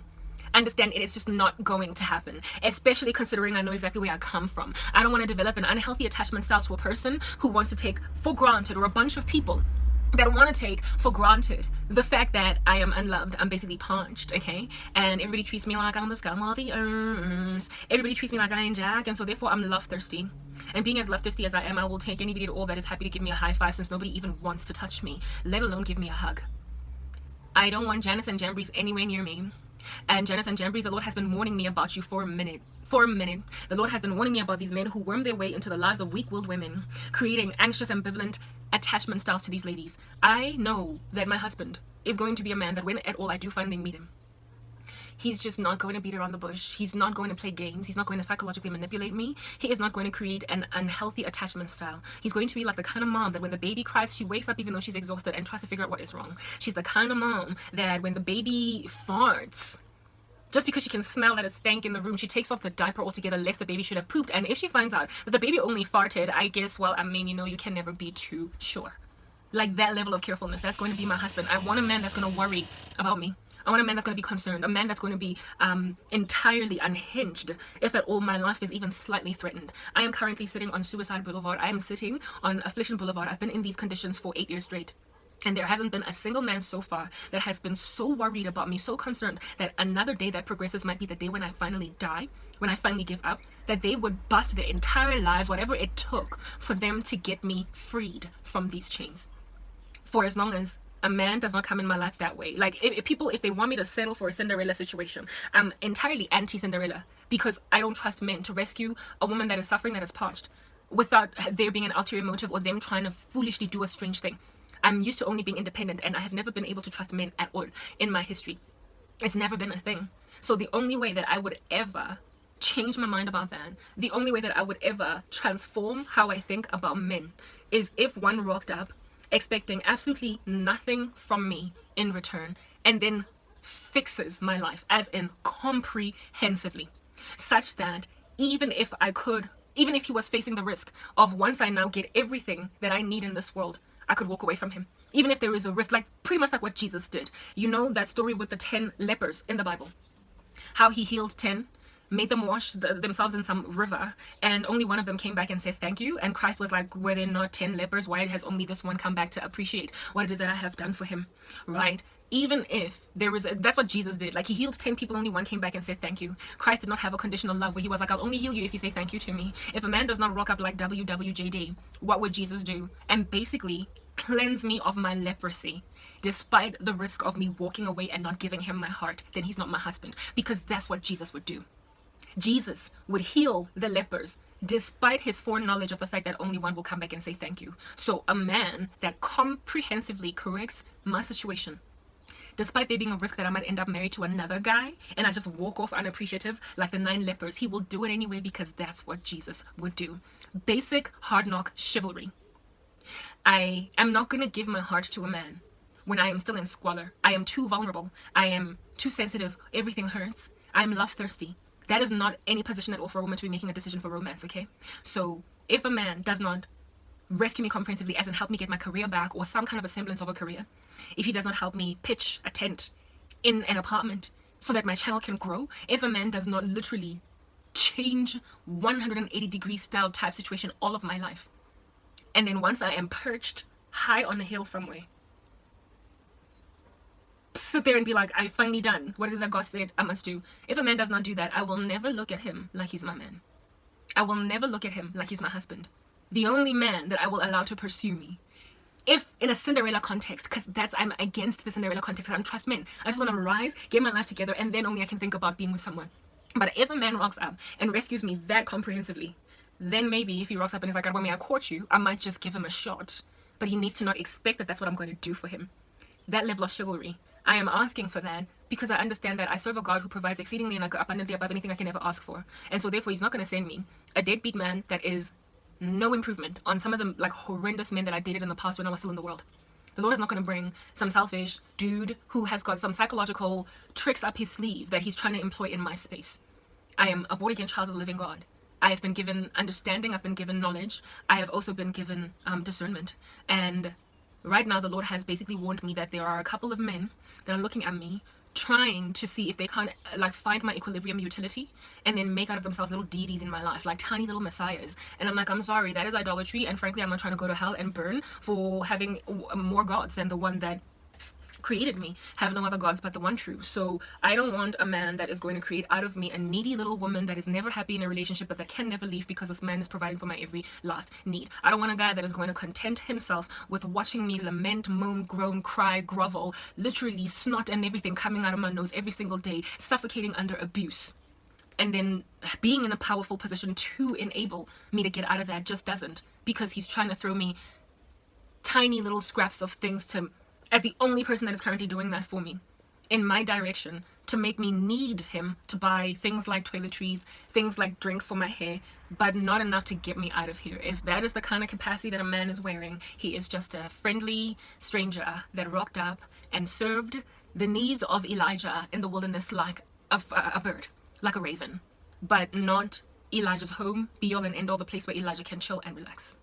Understand, it is just not going to happen, especially considering I know exactly where I come from. I don't want to develop an unhealthy attachment style to a person who wants to take for granted, or a bunch of people that want to take for granted the fact that I am unloved. I'm basically punched, okay? And everybody treats me like I'm the scum of the earth. Everybody treats me like I ain't Jack, and so therefore I'm love thirsty. And being as love thirsty as I am, I will take anybody at all that is happy to give me a high five, since nobody even wants to touch me, let alone give me a hug. I don't want Janice and Jambries anywhere near me. And Janice and Jambries, the Lord has been warning me about you for a minute. The Lord has been warning me about these men who worm their way into the lives of weak-willed women, creating anxious, ambivalent attachment styles to these ladies. I know that my husband is going to be a man that when at all I do finally meet him, he's just not going to beat around the bush. He's not going to play games. He's not going to psychologically manipulate me. He is not going to create an unhealthy attachment style. He's going to be like the kind of mom that when the baby cries, she wakes up even though she's exhausted and tries to figure out what is wrong. She's the kind of mom that when the baby farts, just because she can smell that it's stank in the room, she takes off the diaper altogether lest the baby should have pooped. And if she finds out that the baby only farted, I guess, well, I mean, you can never be too sure. Like that level of carefulness, that's going to be my husband. I want a man that's going to worry about me. I want a man that's going to be concerned, a man that's going to be entirely unhinged if at all my life is even slightly threatened. I am currently sitting on Suicide Boulevard. I am sitting on Affliction Boulevard. I've been in these conditions for 8 years straight. And there hasn't been a single man so far that has been so worried about me, so concerned that another day that progresses might be the day when I finally die, when I finally give up, that they would bust their entire lives, whatever it took for them to get me freed from these chains. For as long as a man does not come in my life that way. Like, if they want me to settle for a Cinderella situation, I'm entirely anti-Cinderella, because I don't trust men to rescue a woman that is suffering, that is parched, without there being an ulterior motive or them trying to foolishly do a strange thing. I'm used to only being independent, and I have never been able to trust men at all in my history. It's never been a thing. So the only way that I would ever change my mind about that, the only way that I would ever transform how I think about men, is if one rocked up expecting absolutely nothing from me in return, and then fixes my life, as in comprehensively, such that even if he was facing the risk of, once I now get everything that I need in this world, I could walk away from him. Even if there is a risk, like pretty much like what Jesus did. You know that story with the 10 lepers in the Bible? How he healed 10, made them wash themselves in some river, and only one of them came back and said thank you. And Christ was like, were there not 10 lepers? Why has only this one come back to appreciate what it is that I have done for him? Right? Even if there was that's what Jesus did. Like, he healed 10 people, only one came back and said thank you. Christ did not have a conditional love where he was like, I'll only heal you if you say thank you to me. If a man does not rock up like WWJD, what would Jesus do? And basically cleanse me of my leprosy, despite the risk of me walking away and not giving him my heart, then he's not my husband. Because that's what Jesus would do. Jesus would heal the lepers despite his foreknowledge of the fact that only one will come back and say thank you. So a man that comprehensively corrects my situation, despite there being a risk that I might end up married to another guy and I just walk off unappreciative like the 9 lepers, he will do it anyway because that's what Jesus would do. Basic hard knock chivalry. I am not going to give my heart to a man when I am still in squalor. I am too vulnerable. I am too sensitive. Everything hurts. I am love thirsty. That is not any position at all for a woman to be making a decision for romance, okay? So if a man does not rescue me comprehensively, as in help me get my career back or some kind of a semblance of a career, if he does not help me pitch a tent in an apartment so that my channel can grow, if a man does not literally change 180-degree style type situation all of my life, and then once I am perched high on a hill somewhere, sit there and be like, I finally done what it is that God said I must do. If a man does not do that, I will never look at him like he's my man. I will never look at him like he's my husband. The only man that I will allow to pursue me, if in a Cinderella context, because I'm against the Cinderella context, I don't trust men. I just want to rise, get my life together, and then only I can think about being with someone. But if a man rocks up and rescues me that comprehensively, then maybe if he rocks up and is like, I caught you, I might just give him a shot. But he needs to not expect that that's what I'm going to do for him. That level of chivalry, I am asking for that because I understand that I serve a God who provides exceedingly and abundantly above anything I can ever ask for. And so therefore he's not going to send me a deadbeat man that is no improvement on some of the like horrendous men that I dated in the past when I was still in the world. The Lord is not going to bring some selfish dude who has got some psychological tricks up his sleeve that he's trying to employ in my space. I am a born-again child of the living God. I have been given understanding. I've been given knowledge. I have also been given discernment. And right now the Lord has basically warned me that there are a couple of men that are looking at me trying to see if they can't like find my equilibrium utility and then make out of themselves little deities in my life, like tiny little messiahs. And I'm like, I'm sorry, that is idolatry, and frankly I'm not trying to go to hell and burn for having more gods than the one that created me. Have no other gods but the one true. So I don't want a man that is going to create out of me a needy little woman that is never happy in a relationship but that can never leave because this man is providing for my every last need. I don't want a guy that is going to content himself with watching me lament, moan, groan, cry, grovel, literally snot and everything coming out of my nose every single day, suffocating under abuse, and then being in a powerful position to enable me to get out of that. Just doesn't, because he's trying to throw me tiny little scraps of things to, as the only person that is currently doing that for me, in my direction, to make me need him to buy things like toiletries, things like drinks for my hair, but not enough to get me out of here. If that is the kind of capacity that a man is wearing, he is just a friendly stranger that rocked up and served the needs of Elijah in the wilderness like a bird, like a raven, but not Elijah's home, be all and end all, the place where Elijah can chill and relax.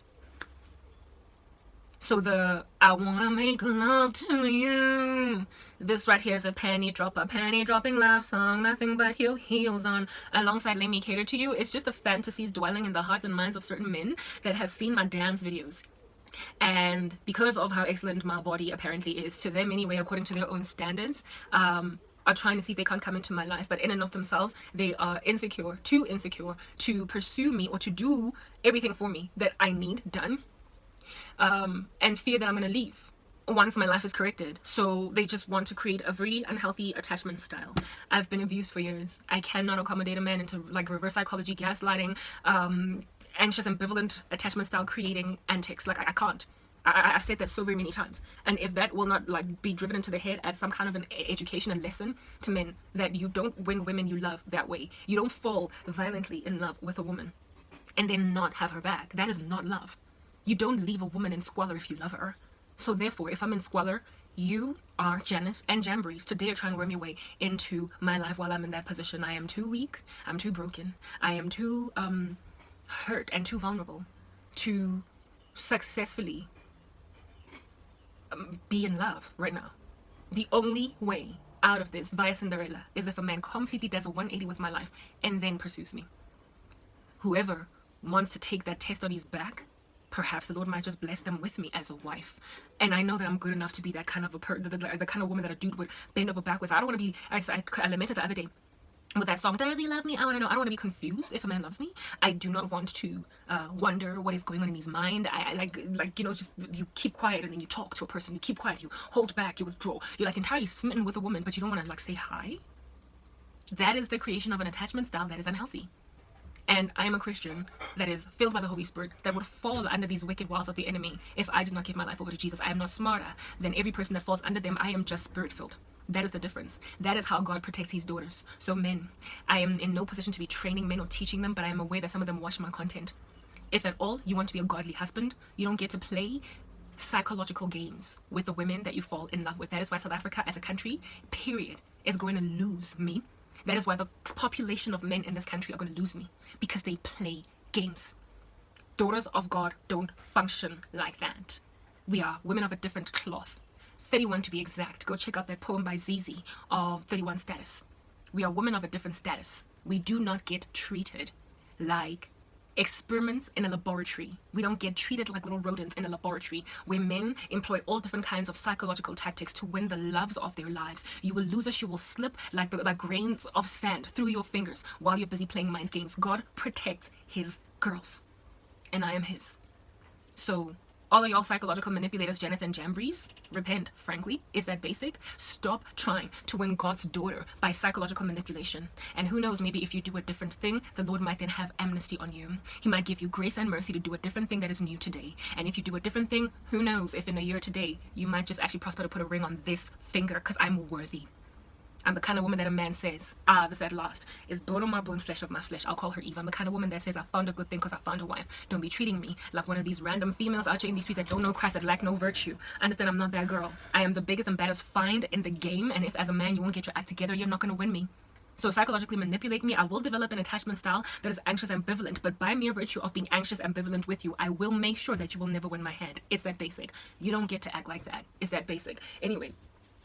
So the I wanna make love to you, this right here is a panty dropping love song, nothing but your heels on, alongside Let Me Cater to You. It's just the fantasies dwelling in the hearts and minds of certain men that have seen my dance videos. And because of how excellent my body apparently is to them anyway, according to their own standards, are trying to see if they can't come into my life, but in and of themselves they are insecure to pursue me or to do everything for me that I need done, and fear that I'm going to leave once my life is corrected. So they just want to create a very unhealthy attachment style. I've been abused for years. I cannot accommodate a man into like reverse psychology, gaslighting, anxious, ambivalent attachment style creating antics. Like I can't. I've said that so very many times. And if that will not like be driven into the head as some kind of an education and lesson to men, that you don't win women you love that way. You don't fall violently in love with a woman and then not have her back. That is not love. You don't leave a woman in squalor if you love her. So therefore, if I'm in squalor, you are Janice and Jambreeze to dare try and worm your way into my life while I'm in that position. I am too weak. I'm too broken. I am too hurt and too vulnerable to successfully be in love right now. The only way out of this via Cinderella is if a man completely does a 180 with my life and then pursues me. Whoever wants to take that test on his back, perhaps the Lord might just bless them with me as a wife. And I know that I'm good enough to be that kind of a the kind of woman that a dude would bend over backwards. I don't want to be, I lamented the other day with that song, does he love me? I want to know. I don't want to be confused if a man loves me. I do not want to wonder what is going on in his mind. I like you know, just you keep quiet and then you talk to a person. You keep quiet, you hold back, you withdraw. You're like entirely smitten with a woman, but you don't want to like say hi. That is the creation of an attachment style that is unhealthy. And I am a Christian that is filled by the Holy Spirit that would fall under these wicked walls of the enemy if I did not give my life over to Jesus. I am not smarter than every person that falls under them. I am just spirit-filled. That is the difference. That is how God protects his daughters. So men, I am in no position to be training men or teaching them, but I am aware that some of them watch my content. If at all you want to be a godly husband, you don't get to play psychological games with the women that you fall in love with. That is why South Africa as a country, period, is going to lose me. That is why the population of men in this country are going to lose me, because they play games. Daughters of God don't function like that. We are women of a different cloth. 31 to be exact. Go check out that poem by Zizi of 31 status. We are women of a different status. We do not get treated like experiments in a laboratory. We don't get treated like little rodents in a laboratory where men employ all different kinds of psychological tactics to win the loves of their lives. You will lose us. You will slip like grains of sand through your fingers while you're busy playing mind games. God protects his girls, and I am his. So all of y'all psychological manipulators, Janice and Jambries, repent, frankly. Is that basic? Stop trying to win God's daughter by psychological manipulation. And who knows, maybe if you do a different thing, the Lord might then have amnesty on you. He might give you grace and mercy to do a different thing that is new today. And if you do a different thing, who knows, if in a year today, you might just actually prosper to put a ring on this finger, because I'm worthy. I'm the kind of woman that a man says, this at last is bone of my bone, flesh of my flesh. I'll call her Eve. I'm the kind of woman that says, I found a good thing because I found a wife. Don't be treating me like one of these random females out here in these streets that don't know Christ, that lack no virtue. Understand, I'm not that girl. I am the biggest and baddest find in the game. And if as a man you won't get your act together, you're not going to win me. So psychologically manipulate me. I will develop an attachment style that is anxious ambivalent, but by mere virtue of being anxious ambivalent with you, I will make sure that you will never win my hand. It's that basic. You don't get to act like that. It's that basic. Anyway,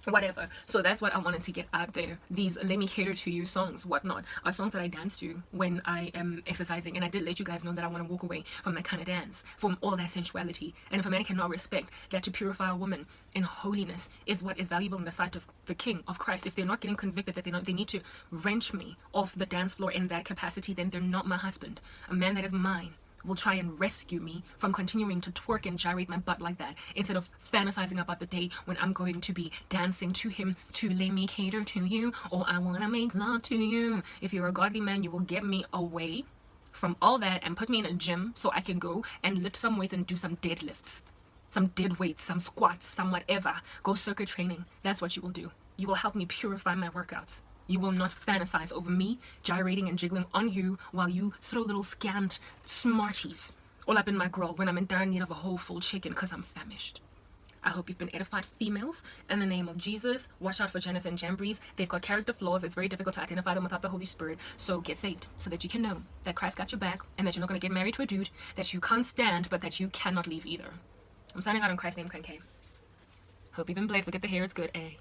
whatever. So that's what I wanted to get out there. These let me cater to you songs, whatnot, are songs that I dance to when I am exercising. And I did let you guys know that I want to walk away from that kind of dance, from all that sensuality. And if a man cannot respect that to purify a woman in holiness is what is valuable in the sight of the King of Christ, if they're not getting convicted that they need to wrench me off the dance floor in that capacity, then they're not my husband. A man that is mine will try and rescue me from continuing to twerk and gyrate my butt like that, instead of fantasizing about the day when I'm going to be dancing to him to let me cater to you, or I want to make love to you. If you're a godly man, you will get me away from all that and put me in a gym so I can go and lift some weights and do some deadlifts, some dead weights, some squats, some whatever. Go circuit training. That's what you will do. You will help me purify my workouts. You will not fantasize over me gyrating and jiggling on you while you throw little scant smarties all up in my grill when I'm in dire need of a whole full chicken because I'm famished. I hope you've been edified, females. In the name of Jesus, watch out for Janice and Jambries. They've got character flaws. It's very difficult to identify them without the Holy Spirit. So get saved so that you can know that Christ got your back and that you're not going to get married to a dude that you can't stand but that you cannot leave either. I'm signing out in Christ's name, Kanke. Hope you've been blessed. Look at the hair. It's good, eh?